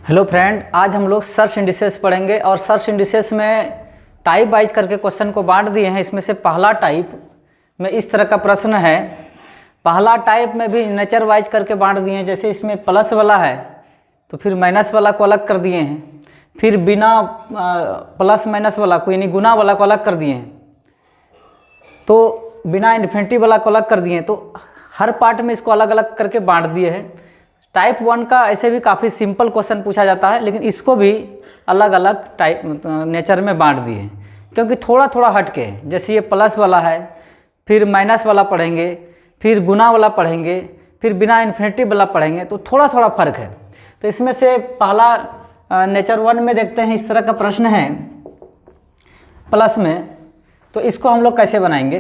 Hello friend, आज हम लोग सर्च इंडिसेस पढ़ेंगे और सर्च इंडिसेस में टाइप वाइज करके क्वेश्चन को बांट दिए हैं। इसमें से पहला टाइप में इस तरह का प्रश्न है। पहला टाइप में भी नेचर वाइज करके बांट दिए हैं। जैसे इसमें प्लस वाला है तो फिर माइनस वाला को अलग कर दिए हैं, फिर बिना प्लस माइनस वाला को यानी गुना वाला को अलग कर दिए हैं, तो बिना इन्फिनिटी वाला को अलग कर दिए हैं। तो हर पार्ट में इसको अलग अलग करके बांट दिए हैं। टाइप 1 का ऐसे भी काफ़ी सिंपल क्वेश्चन पूछा जाता है, लेकिन इसको भी अलग अलग टाइप नेचर में बांट दिए हैं क्योंकि थोड़ा थोड़ा हट के। जैसे ये प्लस वाला है, फिर माइनस वाला पढ़ेंगे, फिर गुना वाला पढ़ेंगे, फिर बिना इन्फिनिटी वाला पढ़ेंगे, तो थोड़ा थोड़ा फर्क है। तो इसमें से पहला नेचर 1 में देखते हैं। इस तरह का प्रश्न है प्लस में, तो इसको हम लोग कैसे बनाएंगे।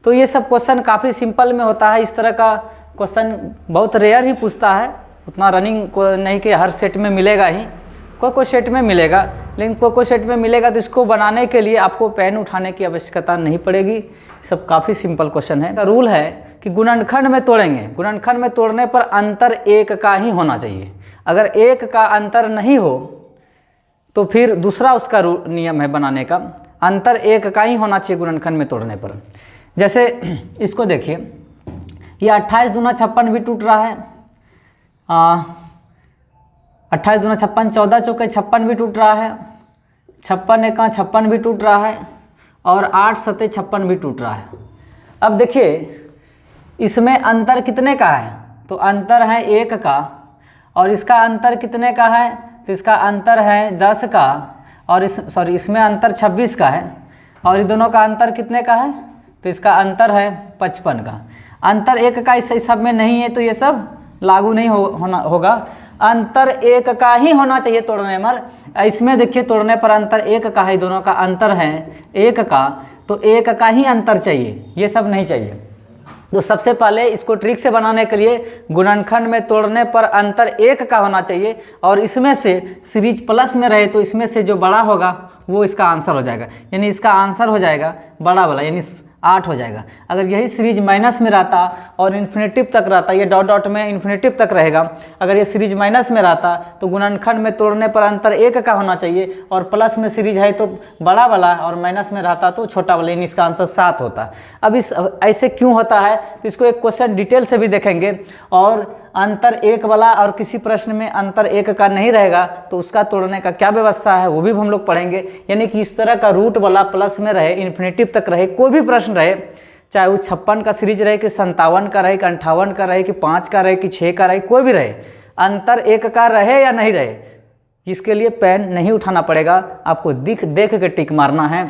तो ये सब क्वेश्चन काफ़ी सिंपल में होता है। इस तरह का क्वेश्चन बहुत रेयर ही पूछता है, उतना रनिंग को नहीं कि हर सेट में मिलेगा ही, कोई सेट में मिलेगा, लेकिन कोई सेट में मिलेगा। तो इसको बनाने के लिए आपको पेन उठाने की आवश्यकता नहीं पड़ेगी। सब काफ़ी सिंपल क्वेश्चन है। रूल है कि गुणनखंड में तोड़ेंगे, गुणनखंड में तोड़ने पर अंतर एक का ही होना चाहिए। अगर एक का अंतर नहीं हो तो फिर दूसरा उसका नियम है बनाने का, अंतर एक का ही होना चाहिए गुणनखंड में तोड़ने पर। जैसे इसको देखिए, ये 28 दूना 56 भी टूट रहा है, 28 दूना 56, 14 चौके 56 भी टूट रहा है, 56 एका 56 भी टूट रहा है, और 8 सते 56 भी टूट रहा है। अब देखिए इसमें अंतर कितने का है, तो अंतर है 1 का, और इसका अंतर कितने का है, तो इसका अंतर है 10 का, और इसमें अंतर 26 का है, और ये दोनों का अंतर कितने का है, तो इसका अंतर है 55 का। अंतर 1 का इस सब में नहीं है तो ये सब लागू नहीं होगा। अंतर 1 का ही होना चाहिए तोड़ने पर। इसमें देखिए तोड़ने पर अंतर 1 का है, दोनों का अंतर है 1 का, तो 1 का ही अंतर चाहिए, ये सब नहीं चाहिए। तो सबसे पहले इसको ट्रिक से बनाने के लिए गुणनखंड में तोड़ने पर अंतर 1 का होना चाहिए, और इसमें से सीरीज प्लस में रहे तो इसमें से जो बड़ा होगा वो इसका आंसर हो जाएगा, यानी इसका आंसर हो जाएगा बड़ा वाला, यानी 8 हो जाएगा। अगर यही सीरीज माइनस में रहता और इन्फिनिटिव तक रहता, ये डॉट डॉट में इन्फिनिटिव तक रहेगा, अगर ये सीरीज माइनस में रहता तो गुणनखंड में तोड़ने पर अंतर 1 का होना चाहिए, और प्लस में सीरीज है तो बड़ा वाला, और माइनस में रहता तो छोटा वाला, यानी इसका आंसर 7 होता। अब इस ऐसे क्यों होता है तो इसको एक क्वेश्चन डिटेल से भी देखेंगे, और अंतर 1 वाला और किसी प्रश्न में अंतर 1 का नहीं रहेगा तो उसका तोड़ने का क्या व्यवस्था है वो भी हम लोग पढ़ेंगे। यानी कि इस तरह का रूट वाला प्लस में रहे, इन्फिनिटिव तक रहे, कोई भी प्रश्न रहे, चाहे वो 56 का सीरीज रहे कि 57 का रहे कि 58 का रहे कि 5 का रहे कि 6 का रहे, कोई भी रहे, अंतर 1 का रहे या नहीं रहे, इसके लिए पेन नहीं उठाना पड़ेगा, आपको देख के टिक मारना है।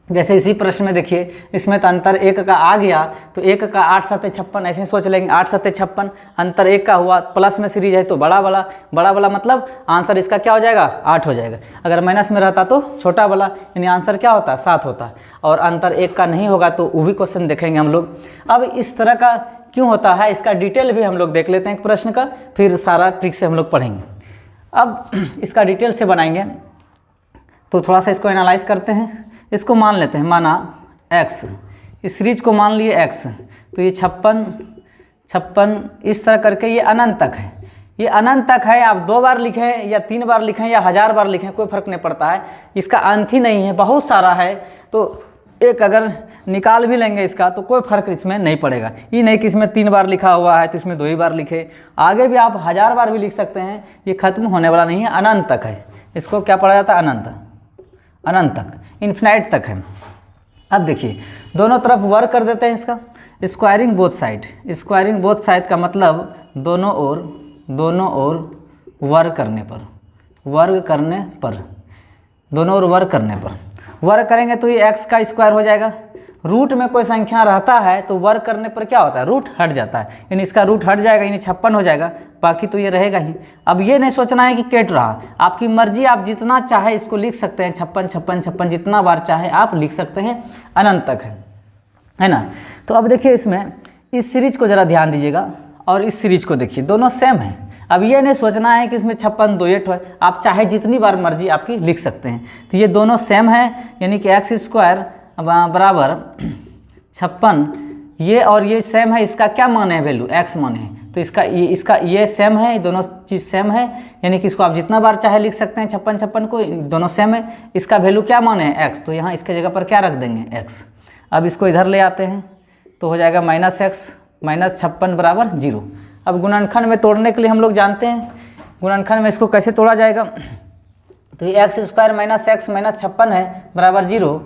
जैसे इसी प्रश्न में देखिए, इसमें तो अंतर 1 का आ गया, तो 1 का 8 सते 56 ऐसे ही सोच लेंगे, 8 सते 56, अंतर 1 का हुआ, प्लस में सीरीज है तो बड़ा वाला मतलब आंसर इसका क्या हो जाएगा, 8 हो जाएगा। अगर माइनस में रहता तो छोटा वाला, यानी आंसर क्या होता, 7 होता, और अंतर 1 का नहीं होगा तो वो भी क्वेश्चन देखेंगे हम लोग। अब इस तरह का क्यों होता है इसका डिटेल भी हम लोग देख लेते हैं एक प्रश्न का, फिर सारा ट्रिक से हम लोग पढ़ेंगे। अब इसका डिटेल से बनाएंगे तो थोड़ा सा इसको एनालाइज करते हैं। इसको मान लेते हैं, माना x, इस सीरीज को मान लिए x, तो ये 56 इस तरह करके ये अनंत तक है, ये अनंत तक है। आप 2 बार लिखें या 3 बार लिखें या 1000 बार लिखें, कोई फर्क नहीं पड़ता है, इसका अंत ही नहीं है, बहुत सारा है। तो एक अगर निकाल भी लेंगे इसका तो कोई फर्क इसमें नहीं पड़ेगा। ये नहीं कि इसमें 3 बार लिखा हुआ है तो इसमें 2 ही बार लिखे, आगे भी आप 1000 बार भी लिख सकते हैं, ये खत्म होने वाला नहीं है, अनंत तक है। इसको क्या पढ़ा जाता है, अनंत तक, इन्फिनाइट तक है। अब देखिए दोनों तरफ वर्क कर देते हैं इसका, squaring both side. Squaring both side का मतलब दोनों ओर वर्क करने पर, दोनों ओर वर्क करने पर वर्क करेंगे तो ये x का स्क्वायर हो जाएगा। रूट में कोई संख्या रहता है तो वर्क करने पर क्या होता है, रूट हट जाता है, यानी इसका रूट हट जाएगा, यानी 56 हो जाएगा, बाकी तो ये रहेगा ही। अब ये नहीं सोचना है कि केट रहा, आपकी मर्जी, आप जितना चाहे इसको लिख सकते हैं, 56 जितना बार चाहे आप लिख सकते हैं, अनंत तक है ना। तो अब देखिए इसमें इस सीरीज को ज़रा ध्यान दीजिएगा, और इस सीरीज को देखिए, दोनों सेम है। अब ये नहीं सोचना है कि इसमें 56 2 8 है, आप चाहे जितनी बार मर्जी आपकी लिख सकते हैं। तो ये दोनों सेम है, यानी कि x स्क्वायर बराबर 56, ये और ये सेम है, इसका क्या मान है, वैल्यू x मान है, तो इसका ये सेम है, दोनों चीज़ सेम है, यानी कि इसको आप जितना बार चाहे लिख सकते हैं 56 को, दोनों सेम है। इसका वैल्यू क्या माने हैं x, तो यहाँ इसके जगह पर क्या रख देंगे x। अब इसको इधर ले आते हैं तो हो जाएगा -x -56 बराबर 0। अब गुणनखंड में तोड़ने के लिए हम लोग जानते हैं गुणनखंड में इसको कैसे तोड़ा जाएगा, तो ये x² -x -56 है बराबर 0।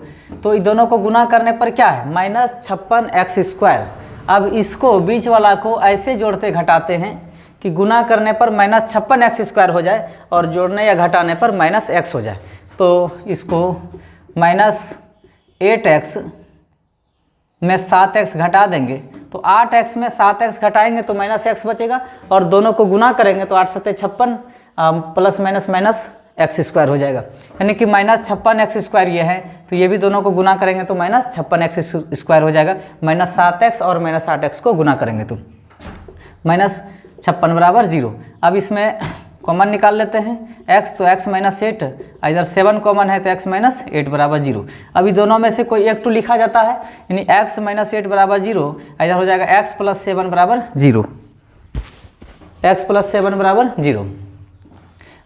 तो इन दोनों को गुना करने पर क्या है -56x²। अब इसको बीच वाला को ऐसे जोड़ते घटाते हैं कि गुना करने पर -56x² हो जाए और जोड़ने या घटाने पर -x हो जाए। तो इसको -8x में 7x घटा देंगे तो 8x में 7x घटाएंगे तो -x बचेगा, और दोनों को गुना करेंगे तो 8 × 7 = 56 प्लस माइनस x² हो जाएगा, यानी कि -56x² ये है, तो ये भी दोनों को गुना करेंगे तो -56x² हो जाएगा। -7x और -8x को गुना करेंगे तो -56 बराबर 0। अब इसमें कॉमन निकाल लेते हैं x, तो x -8, इधर 7 कॉमन है तो x -8 बराबर 0। अभी दोनों में से कोई एक टू लिखा जाता है, यानी x -8 बराबर 0, इधर हो जाएगा x + 7 बराबर 0, x + 7 बराबर 0।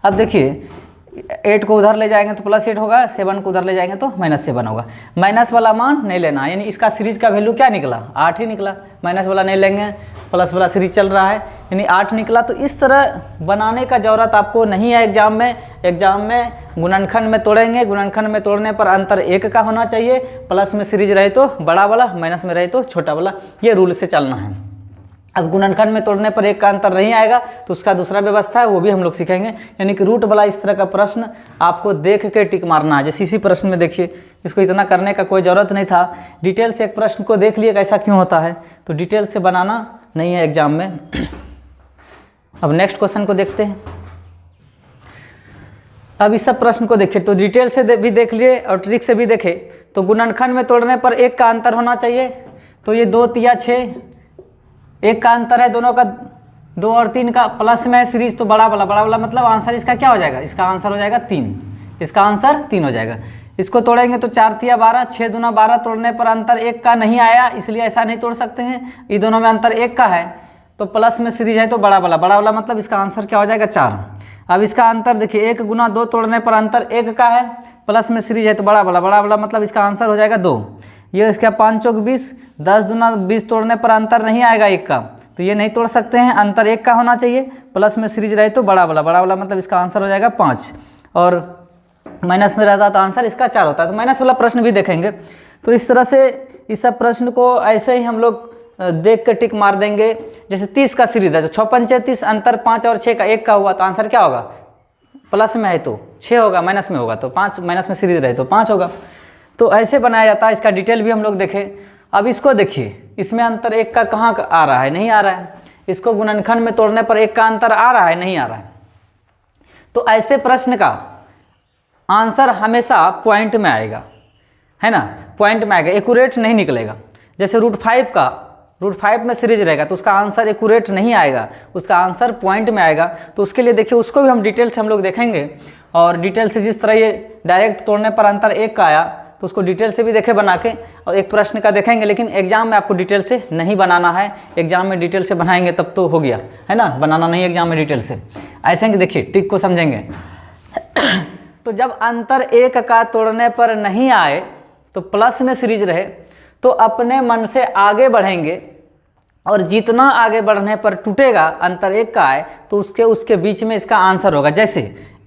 अब देखिए 8 को उधर ले जाएंगे तो +8 होगा, 7 को उधर ले जाएंगे तो -7 होगा। माइनस वाला मान नहीं लेना, यानी इसका सीरीज का वैल्यू क्या निकला 8 ही निकला, माइनस वाला नहीं लेंगे, प्लस वाला सीरीज चल रहा है यानी 8 निकला। तो इस तरह बनाने का ज़रूरत आपको नहीं है एग्जाम में। एग्जाम में गुणनखंड में तोड़ेंगे, गुणनखंड में तोड़ने पर अंतर 1 का होना चाहिए, प्लस में सीरीज रहे तो बड़ा वाला, माइनस में रहे तो छोटा वाला, ये रूल से चलना है। अब गुणनखंड में तोड़ने पर 1 का अंतर नहीं आएगा तो उसका दूसरा व्यवस्था है, वो भी हम लोग सीखेंगे। यानी कि रूट वाला इस तरह का प्रश्न आपको देख के टिक मारना है। जैसे इसी प्रश्न में देखिए, इसको इतना करने का कोई ज़रूरत नहीं था, डिटेल से एक प्रश्न को देख लिए कैसा क्यों होता है, तो डिटेल से बनाना नहीं है एग्जाम में। अब नेक्स्ट क्वेश्चन को देखते हैं। अब इस सब प्रश्न को देखिए, तो डिटेल से भी देख लिए और ट्रिक से भी देखे। तो गुणनखंड में तोड़ने पर 1 का अंतर होना चाहिए, तो ये 2 × 6 1 का अंतर है, दोनों का 2 और 3 का, प्लस में सीरीज तो बड़ा वाला मतलब आंसर इसका क्या हो जाएगा, इसका आंसर हो जाएगा 3, इसका आंसर 3 हो जाएगा। इसको तोड़ेंगे तो 4 × 12, 6 × 12 तोड़ने पर अंतर 1 का नहीं आया, इसलिए ऐसा नहीं तोड़ सकते हैं। ये दोनों में अंतर 1 का है, तो प्लस में सीरीज है तो बड़ा वाला मतलब इसका आंसर क्या हो जाएगा 4। अब इसका अंतर देखिए 1 × 2 तोड़ने पर अंतर 1 का है, प्लस में सीरीज है तो बड़ा वाला मतलब इसका आंसर हो जाएगा 2। ये इसका 5 × 20, 10 × 20 तोड़ने पर अंतर नहीं आएगा 1 का, तो ये नहीं तोड़ सकते हैं, अंतर 1 का होना चाहिए, प्लस में सीरीज रहे तो बड़ा वाला मतलब इसका आंसर हो जाएगा 5, और माइनस में रहता तो आंसर इसका 4 होता है। तो माइनस वाला प्रश्न भी देखेंगे। तो इस तरह से इस सब प्रश्न को ऐसे ही हम लोग देख कर टिक मार देंगे। जैसे 30 का सीरीज है तो 6 × 5 = 30, अंतर 5 और 6 का 1 का हुआ, तो आंसर क्या होगा, प्लस में है तो 6 होगा, माइनस में होगा तो 5, माइनस में सीरीज रहे तो 5 होगा। तो ऐसे बनाया जाता है, इसका डिटेल भी हम लोग देखें। अब इसको देखिए, इसमें अंतर 1 का कहाँ आ रहा है, नहीं आ रहा है। इसको गुणनखंड में तोड़ने पर 1 का अंतर आ रहा है, नहीं आ रहा है। तो ऐसे प्रश्न का आंसर हमेशा पॉइंट में आएगा, है ना, पॉइंट में आएगा, एक्यूरेट नहीं निकलेगा। जैसे √5 में सीरीज रहेगा तो उसका आंसर एक्यूरेट नहीं आएगा, उसका आंसर पॉइंट में आएगा। तो उसके लिए देखिए, उसको भी हम डिटेल से हम लोग देखेंगे, और डिटेल से जिस तरह ये डायरेक्ट तोड़ने पर अंतर 1 का आया तो उसको डिटेल से भी देखे बना के, और एक प्रश्न का देखेंगे। लेकिन एग्जाम में आपको डिटेल से नहीं बनाना है, एग्जाम में डिटेल से बनाएंगे तब तो हो गया, है ना, बनाना नहीं एग्जाम में डिटेल से। ऐसे कि देखिए टिक को समझेंगे। तो जब अंतर 1 का तोड़ने पर नहीं आए तो प्लस में सीरीज रहे तो अपने मन से आगे बढ़ेंगे, और जितना आगे बढ़ने पर टूटेगा, अंतर 1 का आए तो उसके बीच में इसका आंसर होगा। जैसे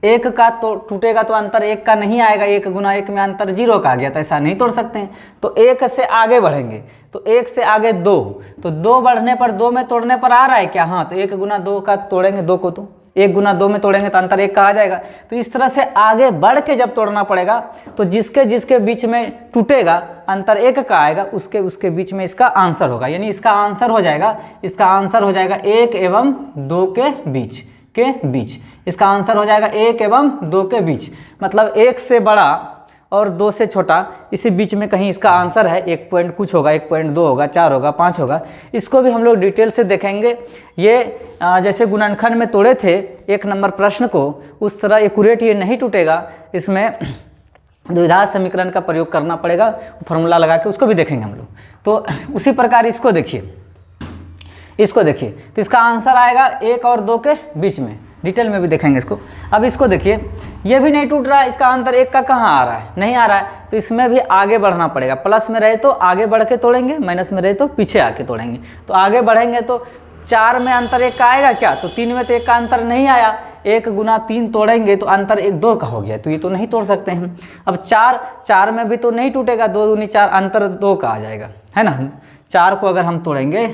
1 का तो टूटेगा तो अंतर 1 का नहीं आएगा, 1 × 1 में अंतर 0 का आ गया, तो ऐसा नहीं तोड़ सकते हैं। तो 1 से आगे बढ़ेंगे, तो 1 से आगे 2, तो 2 बढ़ने पर 2 में तोड़ने पर आ रहा है क्या, हाँ, तो 1 × 2 का तोड़ेंगे 2 को, तो 1 × 2 में तोड़ेंगे तो अंतर 1 का आ जाएगा। तो इस तरह से आगे बढ़ के जब तोड़ना पड़ेगा तो जिसके बीच में टूटेगा अंतर 1 का आएगा, उसके बीच में इसका आंसर होगा। यानी इसका आंसर हो जाएगा 1 एवं 2 के बीच, इसका आंसर हो जाएगा 1 एवं 2 के बीच, मतलब 1 से बड़ा और 2 से छोटा, इसी बीच में कहीं इसका आंसर है। 1 पॉइंट कुछ होगा, 1.2 होगा, 4 होगा, 5 होगा। इसको भी हम लोग डिटेल से देखेंगे। ये जैसे गुणनखंड में तोड़े थे 1 नंबर प्रश्न को, उस तरह एक्यूरेट ये नहीं टूटेगा, इसमें द्विघात समीकरण का प्रयोग करना पड़ेगा, फॉर्मूला लगा के, उसको भी देखेंगे हम लोग। तो उसी प्रकार इसको देखिए, इसको देखिए, तो इसका आंसर आएगा 1 और 2 के बीच में, डिटेल में भी देखेंगे इसको। अब इसको देखिए, ये भी नहीं टूट रहा है, इसका अंतर 1 का कहाँ आ रहा है, नहीं आ रहा है, तो इसमें भी आगे बढ़ना पड़ेगा। प्लस में रहे तो आगे बढ़ के तोड़ेंगे, माइनस में रहे तो पीछे आके तोड़ेंगे। तो आगे बढ़ेंगे तो 4 में अंतर 1 का आएगा क्या, तो 3 में तो 1 का अंतर नहीं आया, 1 गुना 3 तोड़ेंगे तो अंतर 1 2 का हो गया, तो ये तो नहीं तोड़ सकते हैं। अब 4 में भी तो नहीं टूटेगा, 2 दूनी 4, अंतर 2 का आ जाएगा, है ना। 4 को अगर हम तोड़ेंगे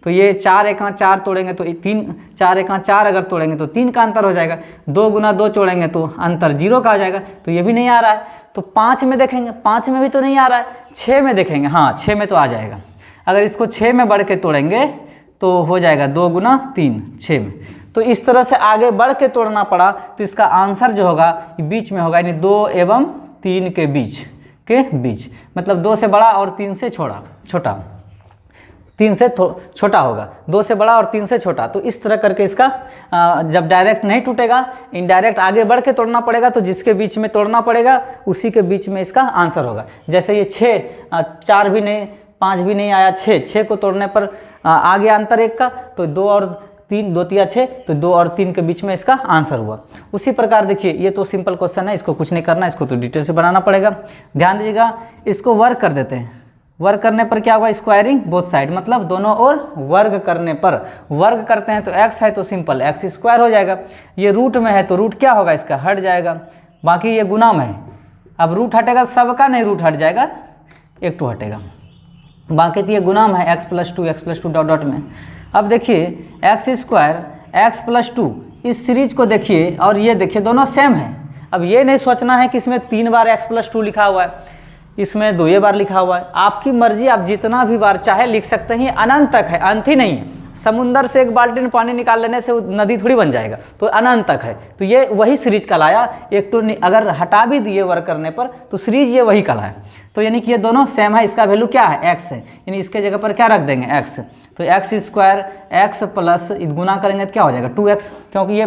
तो ये 4 1 4 तोड़ेंगे तो 3, 4 1 4 अगर तोड़ेंगे तो 3 का अंतर हो जाएगा, 2 गुना 2 जोड़ेंगे तो अंतर 0 का आ जाएगा, तो ये भी नहीं आ रहा है। तो 5 में देखेंगे, 5 में भी तो नहीं आ रहा है, 6 में देखेंगे, हाँ 6 में तो आ जाएगा। अगर इसको 6 में बढ़ के तोड़ेंगे तो हो जाएगा 2 गुना 3 6 में। तो इस तरह से आगे बढ़ के तोड़ना पड़ा, तो इसका आंसर जो होगा बीच में होगा, यानी 2 एवं 3 के बीच, मतलब 2 से बड़ा और 3 से छोटा, 3 से छोटा होगा, 2 से बड़ा और 3 से छोटा। तो इस तरह करके इसका जब डायरेक्ट नहीं टूटेगा, इनडायरेक्ट आगे बढ़ के तोड़ना पड़ेगा, तो जिसके बीच में तोड़ना पड़ेगा उसी के बीच में इसका आंसर होगा। जैसे ये 6, 4 भी नहीं, 5 भी नहीं आया, 6 को तोड़ने पर आ गया अंतर 1 का, तो 2 और 3, 2 3 6, तो 2 और 3 के बीच में इसका आंसर हुआ। उसी प्रकार देखिए, ये तो सिंपल क्वेश्चन है, इसको कुछ नहीं करना, इसको तो डिटेल से बनाना पड़ेगा। ध्यान दीजिएगा, इसको वर्क कर देते हैं। वर्ग करने पर क्या होगा, स्क्वायरिंग बोथ साइड, मतलब दोनों ओर वर्ग करने पर, वर्ग करते हैं तो x है तो सिंपल x स्क्वायर हो जाएगा। ये रूट में है तो रूट क्या होगा, इसका हट जाएगा। बाकी ये गुना में है, अब रूट हटेगा सबका, नहीं रूट हट जाएगा, 1 2 हटेगा। बाकी तो ये गुना में है, x + 2 डॉट डॉट में। अब देखिए x स्क्वायर x + 2, इस सीरीज को देखिए और ये देखिए दोनों सेम है। अब ये नहीं सोचना है कि इसमें 3 बार x + 2 लिखा हुआ है, इसमें 2 बार लिखा हुआ है। आपकी मर्जी, आप जितना भी बार चाहे लिख सकते हैं, अनंत तक है, अंत ही नहीं है। समुंदर से 1 बाल्टी में पानी निकाल लेने से नदी थोड़ी बन जाएगा, तो अनंत तक है। तो ये वही सीरीज कहलाया। एक तो अगर हटा भी दिए वर्क करने पर तो सीरीज ये वही कहलाया। तो यानी कि ये दोनों सेम है, इसका वैल्यू क्या है, x है, यानी इसके जगह पर क्या रख देंगे, x। तो x स्क्वायर x प्लस गुना करेंगे तो क्या हो जाएगा 2x, क्योंकि ये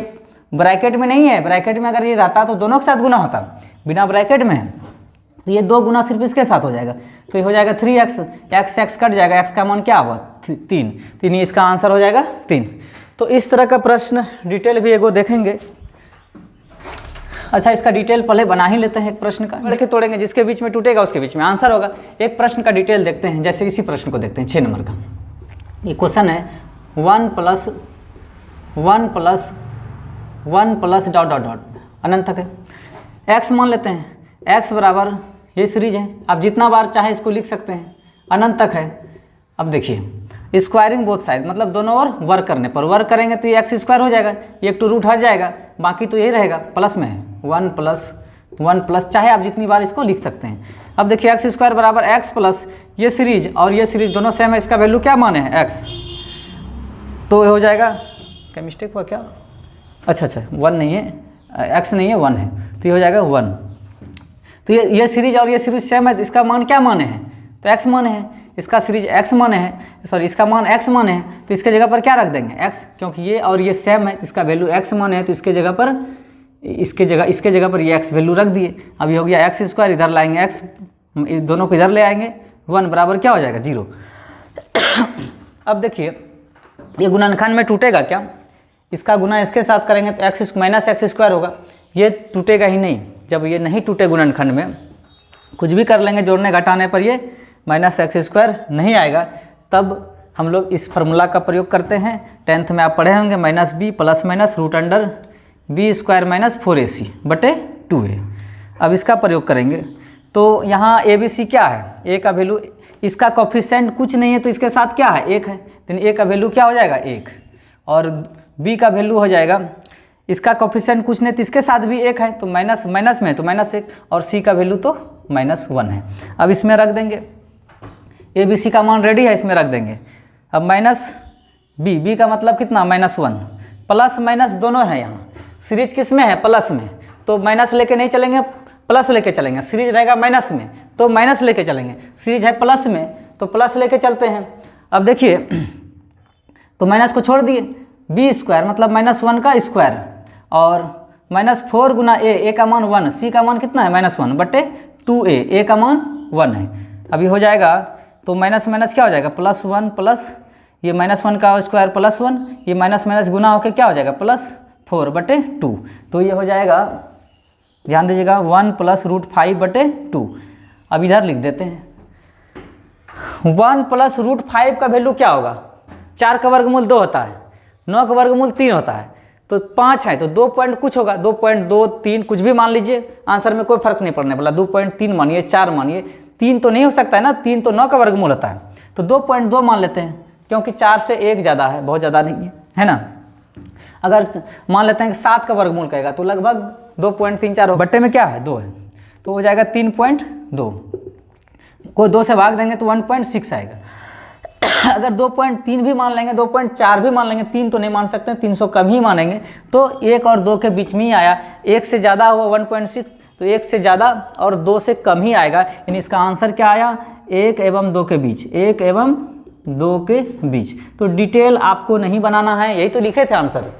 ब्रैकेट में नहीं है। ब्रैकेट में अगर ये रहता तो दोनों के साथ गुना होता, बिना ब्रैकेट में है तो ये 2 गुना सिर्फ इसके साथ हो जाएगा, तो ये हो जाएगा 3x, x कट जाएगा, x का मान क्या हुआ 3, तो इसका आंसर हो जाएगा 3। तो इस तरह का प्रश्न डिटेल भी एगो देखेंगे। अच्छा, इसका डिटेल पहले बना ही लेते हैं एक प्रश्न का, बढ़ के तोड़ेंगे, जिसके बीच में टूटेगा उसके बीच में आंसर होगा। एक प्रश्न का डिटेल देखते हैं, जैसे इसी प्रश्न को देखते हैं 6 नंबर का। ये क्वेश्चन है 1 प्लस डॉट डॉट डॉट अनंत तक है। x मान लेते हैं, x बराबर ये सीरीज है, आप जितना बार चाहे इसको लिख सकते हैं, अनंत तक है। अब देखिए स्क्वायरिंग बोथ साइड, मतलब दोनों ओर वर्क करने पर, वर्क करेंगे तो ये x स्क्वायर हो जाएगा, एक तो रूट हट जाएगा, बाकी तो यही रहेगा, प्लस में है 1 प्लस, चाहे आप जितनी बार इसको लिख सकते हैं। अब देखिए x स्क्वायर बराबर x प्लस ये सीरीज और ये सीरीज दोनों सेम है, इसका वैल्यू क्या माने हैं x, तो हो जाएगा, क्या मिस्टेक हुआ क्या, अच्छा 1 नहीं है, x नहीं है 1 है, तो ये हो जाएगा 1। तो ये सीरीज और ये सीरीज सेम है, तो इसका मान क्या माने हैं, तो x माने हैं, इसका सीरीज x माने हैं, सॉरी इसका मान x माने हैं, तो इसके जगह पर क्या रख देंगे x, क्योंकि ये और ये सेम है, इसका वैल्यू x माने है, तो इसके जगह पर इसके जगह पर ये x वैल्यू रख दिए। अब ये हो गया x स्क्वायर, इधर लाएंगे x, इस दोनों को इधर ले आएंगे, 1 बराबर क्या हो जाएगा 0। अब देखिए ये गुणनखंड में टूटेगा क्या, इसका गुना इसके साथ करेंगे तो x माइनस एक्स स्क्वायर होगा, ये टूटेगा ही नहीं। जब ये नहीं टूटे गुणनखंड में, कुछ भी कर लेंगे जोड़ने घटाने पर ये माइनस एक्स स्क्वायर नहीं आएगा, तब हम लोग इस फार्मूला का प्रयोग करते हैं। 10th में आप पढ़े होंगे, minus b plus minus root under b square minus 4ac बटे 2a। अब इसका प्रयोग करेंगे तो यहाँ ए बी सी क्या है, ए का वैल्यू, इसका कोफिशिएंट कुछ नहीं है तो इसके साथ क्या है 1 है, तो ए का वैल्यू क्या हो जाएगा 1, और बी का वैल्यू हो जाएगा, इसका कोफिशिएंट कुछ नहीं तो इसके साथ भी 1 है, तो माइनस में है तो -1, और सी का वैल्यू तो -1 है। अब इसमें रख देंगे, ए बी सी का मान रेडी है, इसमें रख देंगे। अब माइनस बी का मतलब कितना -1, प्लस माइनस दोनों है, यहाँ सीरीज किस में है प्लस में, तो माइनस लेके नहीं चलेंगे, प्लस लेके चलेंगे। सीरीज रहेगा माइनस में तो माइनस लेके चलेंगे, सीरीज है प्लस में तो प्लस लेके चलते हैं। अब देखिए तो माइनस को छोड़ दिए, बी स्क्वायर मतलब -1 का स्क्वायर, और -4 गुना ए का मान 1, सी का मान कितना है -1 बटे 2a, ए का मान 1 है। अभी हो जाएगा तो माइनस क्या हो जाएगा +1 प्लस ये -1 का स्क्वायर +1, ये माइनस माइनस गुना होकर क्या हो जाएगा +4/2। तो ये हो जाएगा, ध्यान दीजिएगा, 1 + √5/2। अब इधर लिख देते हैं 1 + √5 का वैल्यू क्या होगा, 4 का वर्गमूल 2 होता है, 9 का वर्गमूल 3 होता है, तो 5 है तो 2 पॉइंट कुछ होगा, 2.23 कुछ भी मान लीजिए, आंसर में कोई फर्क नहीं पड़ने वाला। 2.3 मानिए, 4 मानिए, 3 तो नहीं हो सकता है ना, 3 तो 9 का वर्गमूल होता है, तो 2.2 मान लेते हैं, क्योंकि 4 से 1 ज़्यादा है, बहुत ज़्यादा नहीं है ना। अगर मान लेते हैं कि 7 का वर्गमूल कहेगा तो लगभग 2.34 हो, बट्टे में क्या है 2 है, तो हो जाएगा 3.2, को 2 से भाग देंगे तो 1.6 आएगा। अगर 2.3 भी मान लेंगे, 2.4 भी मान लेंगे, 3 तो नहीं मान सकते, 300 कम ही मानेंगे, तो 1 और 2 के बीच में ही आया। 1 से ज़्यादा हुआ 1.6, तो 1 से ज़्यादा और 2 से कम ही आएगा, यानी इसका आंसर क्या आया, 1 एवं 2 के बीच, 1 एवं 2 के बीच। तो डिटेल आपको नहीं बनाना है, यही तो लिखे थे आंसर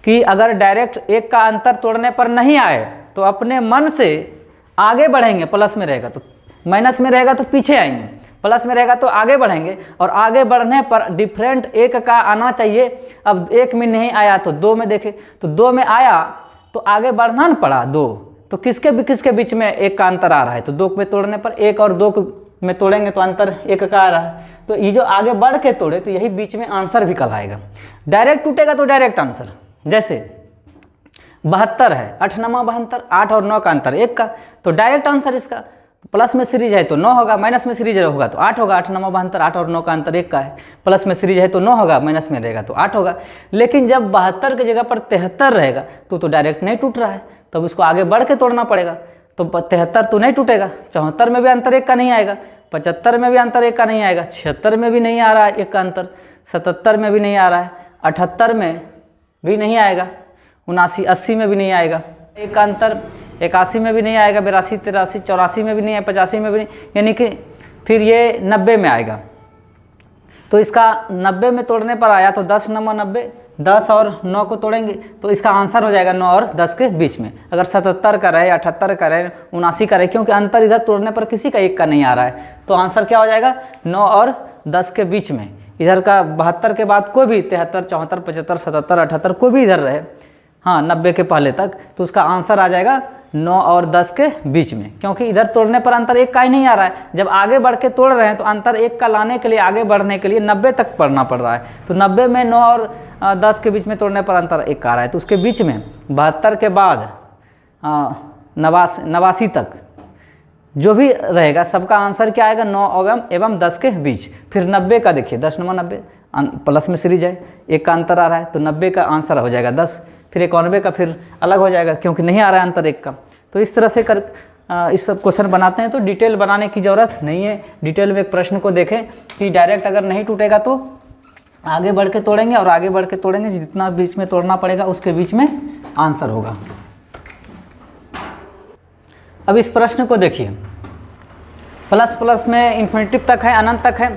कि अगर डायरेक्ट 1 का अंतर तोड़ने पर नहीं आए तो अपने मन से आगे बढ़ेंगे, प्लस में रहेगा तो माइनस में रहेगा तो पीछे आएंगे, प्लस में रहेगा तो आगे बढ़ेंगे, और आगे बढ़ने पर डिफरेंट 1 का आना चाहिए। अब 1 में नहीं आया तो 2 में देखे, तो 2 में आया तो आगे बढ़ना न पड़ा 2, तो किसके बीच में 1 का अंतर आ रहा है, तो 2 में तोड़ने पर 1 और 2 में तोड़ेंगे तो अंतर 1 का आ रहा है, तो ये जो आगे बढ़ के तोड़े तो यही बीच में आंसर भी कल आएगा। डायरेक्ट टूटेगा तो डायरेक्ट आंसर, जैसे 72 है, 8 9 72, 8 और 9 का अंतर 1 का, तो डायरेक्ट आंसर इसका, प्लस में सीरीज है तो 9 होगा, माइनस में सीरीज होगा तो 8 होगा, 8 9 72, 8 और 9 का अंतर 1 का है, प्लस में सीरीज है तो 9 होगा, माइनस में रहेगा तो 8 होगा। लेकिन जब 72 की जगह पर 73 रहेगा तो डायरेक्ट नहीं टूट रहा है, तब उसको आगे बढ़ के तोड़ना पड़ेगा, तो 73 तो नहीं टूटेगा, 74 में भी अंतर 1 का नहीं आएगा, 75 में भी अंतर 1 का नहीं आएगा, 76 में भी नहीं आ रहा है 1 का अंतर, 77 में भी नहीं आ रहा है, 78 में भी नहीं आएगा, 79 80 में भी नहीं आएगा 1 का अंतर, 81 में भी नहीं आएगा, 82 83 84 में भी नहीं है, 85 में भी नहीं, यानी कि फिर ये 90 में आएगा। तो इसका 90 में तोड़ने पर आया तो 10 9 90, 10 और 9 को तोड़ेंगे तो इसका आंसर हो जाएगा 9 और 10 के बीच में। अगर 77 का रहे, 78 का रहे, 79 का रहे, क्योंकि अंतर इधर तोड़ने पर किसी का 1 का नहीं आ रहा है, तो आंसर क्या हो जाएगा 9 और 10 के बीच में। इधर का 72 के बाद कोई भी 73 74 75 77 78 कोई भी इधर रहे, हाँ 90 के पहले तक, तो उसका आंसर आ जाएगा 9 और 10 के बीच में, क्योंकि इधर तोड़ने पर अंतर 1 का ही नहीं आ रहा है। जब आगे बढ़ के तोड़ रहे हैं तो अंतर 1 का लाने के लिए, आगे बढ़ने के लिए 90 तक पढ़ना पड़ रहा है, तो 90 में 9 और 10 के बीच में तोड़ने पर अंतर 1 का आ रहा है, तो उसके बीच में 72 के बाद 89 तक जो भी रहेगा सबका आंसर क्या आएगा 9 एवं 10 के बीच। फिर 90 का देखिए 10 9 90 प्लस में सीरीज है, 1 का अंतर आ रहा है, तो 90 का आंसर हो जाएगा 10, फिर 91 का फिर अलग हो जाएगा क्योंकि नहीं आ रहा है अंतर 1 का। तो इस तरह से इस सब क्वेश्चन बनाते हैं, तो डिटेल बनाने की ज़रूरत नहीं है। डिटेल में एक प्रश्न को देखें कि डायरेक्ट अगर नहीं टूटेगा तो आगे बढ़ के तोड़ेंगे, और आगे बढ़ के तोड़ेंगे जितना बीच में तोड़ना पड़ेगा उसके बीच में आंसर होगा। अब इस प्रश्न को देखिए, प्लस प्लस में इन्फिनिटिव तक है, अनंत तक है,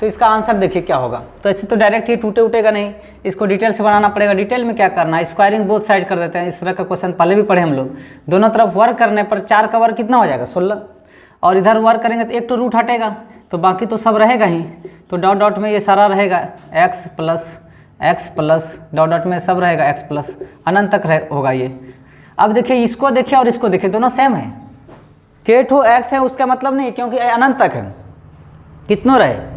तो इसका आंसर देखिए क्या होगा। तो ऐसे तो डायरेक्ट ही टूटे उठेगा नहीं, इसको डिटेल से बनाना पड़ेगा। डिटेल में क्या करना है, स्क्वायरिंग बोथ साइड कर देते हैं। इस तरह का क्वेश्चन पहले भी पढ़े हम लोग। दोनों तरफ वर्क करने पर 4 का वर्क कितना हो जाएगा 16, और इधर वर्क करेंगे तो 1 तो रूट हटेगा, तो बाकी तो सब रहेगा ही, तो डॉट डॉट में ये सारा रहेगा x प्लस डॉट डॉट में सब रहेगा x प्लस अनंत तक होगा ये। अब देखिए इसको देखिए और इसको देखिए, दोनों सेम है, k2 x है उसका मतलब नहीं, क्योंकि अनंत तक है, कितनों रहे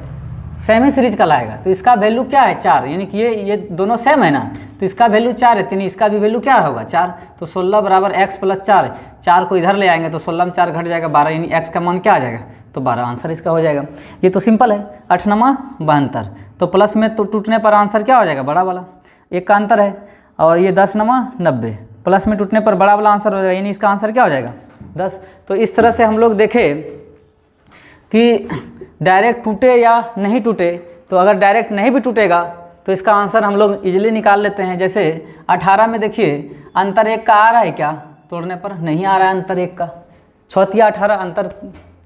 सेम ही सीरीज का लाएगा, तो इसका वैल्यू क्या है 4, यानी कि ये दोनों सेम है ना, तो इसका वैल्यू 4 है, यानी इसका भी वैल्यू क्या होगा 4। तो 16 बराबर x प्लस 4, 4 को इधर ले आएंगे तो 16 में 4 घट जाएगा 12, यानी x का मान क्या आ जाएगा तो 12 आंसर इसका हो जाएगा। ये तो सिंपल है। 8 9 72, तो प्लस में तो टूटने पर आंसर क्या हो जाएगा बड़ा वाला, 1 का अंतर है, और ये 10 9 90, प्लस में टूटने पर बड़ा वाला आंसर हो जाएगा, यानी इसका आंसर क्या हो जाएगा 10। तो इस तरह से हम लोग देखें कि डायरेक्ट टूटे या नहीं टूटे, तो अगर डायरेक्ट नहीं भी टूटेगा तो इसका आंसर हम लोग इजीली निकाल लेते हैं। जैसे 18 में देखिए अंतर 1 का आ रहा है क्या, तोड़ने पर नहीं आ रहा है अंतर 1 का, 6 या 18 अंतर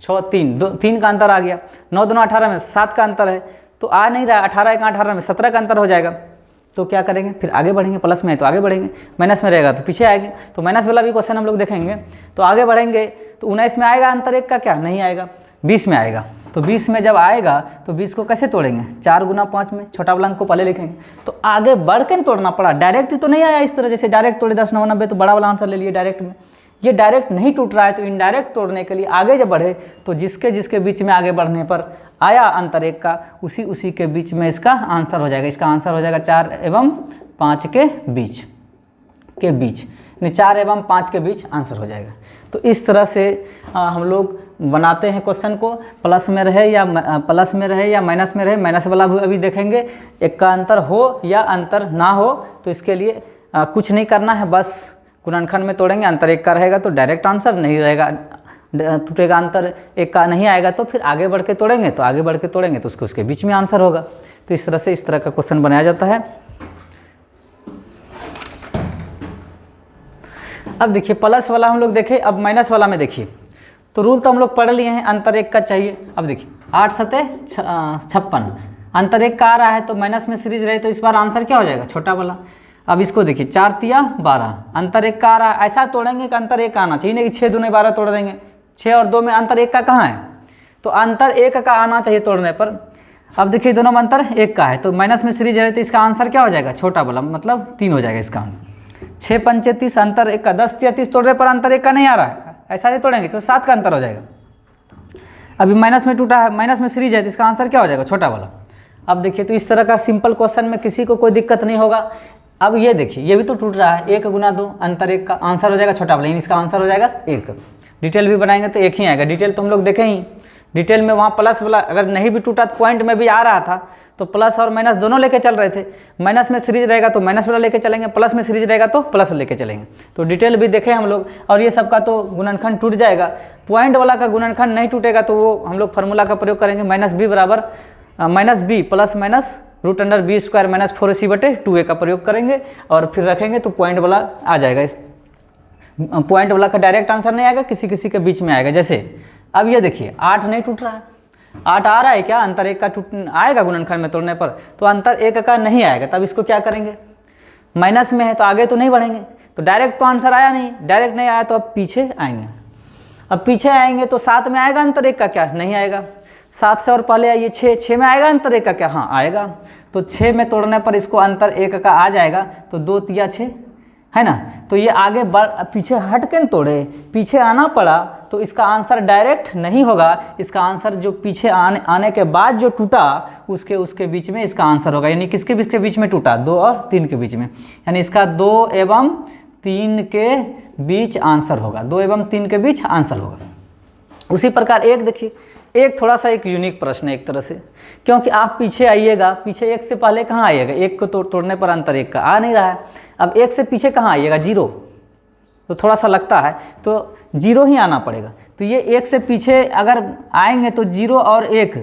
6 3 का अंतर आ गया, 9 2 18 में 7 का अंतर है, तो आ नहीं रहा है, 18 1 18 में 17 का अंतर हो जाएगा। तो क्या करेंगे, फिर आगे बढ़ेंगे, प्लस में है तो आगे बढ़ेंगे, माइनस में रहेगा तो पीछे आएंगे, तो माइनस वाला भी क्वेश्चन हम लोग देखेंगे। तो आगे बढ़ेंगे तो 19 में आएगा अंतर 1 का क्या, नहीं आएगा, 20 में आएगा। तो 20 में जब आएगा तो 20 को कैसे तोड़ेंगे, 4 गुना 5 में, छोटा वाला अंक को पहले लिखेंगे। तो आगे बढ़ के तोड़ना पड़ा, डायरेक्ट तो नहीं आया इस तरह, जैसे डायरेक्ट तोड़े 10 9 90 तो बड़ा वाला आंसर ले लिए डायरेक्ट में। ये डायरेक्ट नहीं टूट रहा है, तो इनडायरेक्ट तोड़ने के लिए आगे जब बढ़े तो जिसके जिसके बीच में आगे बढ़ने पर आया अंतर 1 का, उसी के बीच में इसका आंसर हो जाएगा। इसका आंसर हो जाएगा 4 एवं 5 के बीच, यानी 4 एवं 5 के बीच आंसर हो जाएगा। तो इस तरह से हम लोग बनाते हैं क्वेश्चन को, प्लस में रहे या माइनस में रहे। माइनस वाला भी अभी देखेंगे, 1 का अंतर हो या अंतर ना हो, तो इसके लिए कुछ नहीं करना है, बस गुणनखंड में तोड़ेंगे, अंतर 1 का रहेगा तो डायरेक्ट आंसर, नहीं रहेगा टूटेगा अंतर 1 का नहीं आएगा तो फिर आगे बढ़ के तोड़ेंगे, तो आगे बढ़ के तोड़ेंगे तो उसके बीच में आंसर होगा। तो इस तरह का क्वेश्चन बनाया जाता है। अब देखिए प्लस वाला हम लोग देखें, अब माइनस वाला में देखिए, तो रूल तो हम लोग पढ़ लिए हैं, अंतर 1 का चाहिए। अब देखिए 8 सते 56, अंतर 1 का आ रहा है तो माइनस में सीरीज रहे तो इस बार आंसर क्या हो जाएगा, छोटा वाला। अब इसको देखिए 4 तिया 12, अंतर 1 का आ रहा है, ऐसा तोड़ेंगे कि अंतर 1 आना चाहिए, नहीं कि 6 दूने 12 तोड़ देंगे। 6 और 2 में अंतर 1 का कहाँ है, तो अंतर 1 का आना चाहिए तोड़ने पर। अब देखिए दोनों में अंतर 1 का है, तो माइनस में सीरीज है तो इसका आंसर क्या हो जाएगा, छोटा वाला, मतलब 3 हो जाएगा इसका आंसर। 6 पंचे 30, अंतर 1 का, 10 या 30 तोड़ने पर अंतर 1 का नहीं आ रहा है, ऐसा नहीं तोड़ेंगे तो 7 का अंतर हो जाएगा। अभी माइनस में टूटा है, माइनस में सीरीज है तो इसका आंसर क्या हो जाएगा, छोटा वाला। अब देखिए तो इस तरह का सिंपल क्वेश्चन में किसी को कोई दिक्कत नहीं होगा। अब ये देखिए ये भी तो टूट रहा है, 1 गुना 2 अंतर 1 का, आंसर हो जाएगा छोटा वाला, इसका आंसर हो जाएगा 1। डिटेल भी बनाएंगे तो 1 ही आएगा, डिटेल तो हम लोग देखें ही। डिटेल में वहाँ प्लस वाला अगर नहीं भी टूटा तो पॉइंट में भी आ रहा था, तो प्लस और माइनस दोनों लेके चल रहे थे। माइनस में सीरीज रहेगा तो माइनस वाला लेके चलेंगे, प्लस में सीरीज रहेगा तो प्लस लेके चलेंगे। तो डिटेल भी देखें हम लोग, और ये सबका तो गुणनखंड टूट जाएगा। पॉइंट वाला का गुणनखंड नहीं टूटेगा तो वो हम लोग फार्मूला का प्रयोग करेंगे, -b बराबर -b plus minus √b² - 4ac/2a का प्रयोग करेंगे और फिर रखेंगे तो पॉइंट वाला आ जाएगा। पॉइंट वाला का डायरेक्ट आंसर नहीं आएगा, किसी किसी के बीच में आएगा। जैसे अब ये देखिए 8 नहीं टूट रहा है, 8 आ रहा है क्या, अंतर 1 का टूट आएगा गुणनखंड में तोड़ने पर, तो अंतर 1 का नहीं आएगा। तब इसको क्या करेंगे, माइनस में है तो आगे तो नहीं बढ़ेंगे, तो डायरेक्ट तो आंसर आया नहीं, डायरेक्ट नहीं आया तो अब पीछे आएंगे। अब पीछे आएंगे तो 7 में आएगा अंतर 1 का क्या, नहीं आएगा। 7 से और पहले आइए 6 में आएगा अंतर 1 का क्या, हाँ आएगा। तो 6 में तोड़ने पर इसको अंतर 1 का आ जाएगा, तो 2 तिया 6 है ना। तो ये आगे पीछे हट के तोड़े, पीछे आना पड़ा, तो इसका आंसर डायरेक्ट नहीं होगा। इसका आंसर जो पीछे आने के बाद जो टूटा उसके बीच में इसका आंसर होगा। यानी किसके बीच के बीच में टूटा, 2 और 3 के बीच में, यानी इसका 2 एवं 3 के बीच आंसर होगा, 2 एवं 3 के बीच आंसर होगा। उसी प्रकार एक देखिए, एक थोड़ा सा एक यूनिक प्रश्न है एक तरह से, क्योंकि आप पीछे आइएगा, पीछे 1 से पहले कहाँ आइएगा, 1 को तोड़ने पर अंतर 1 का आ नहीं रहा है। अब 1 से पीछे कहाँ आइएगा, 0, तो थोड़ा सा लगता है तो 0 ही आना पड़ेगा। तो ये 1 से पीछे अगर आएंगे तो 0 और 1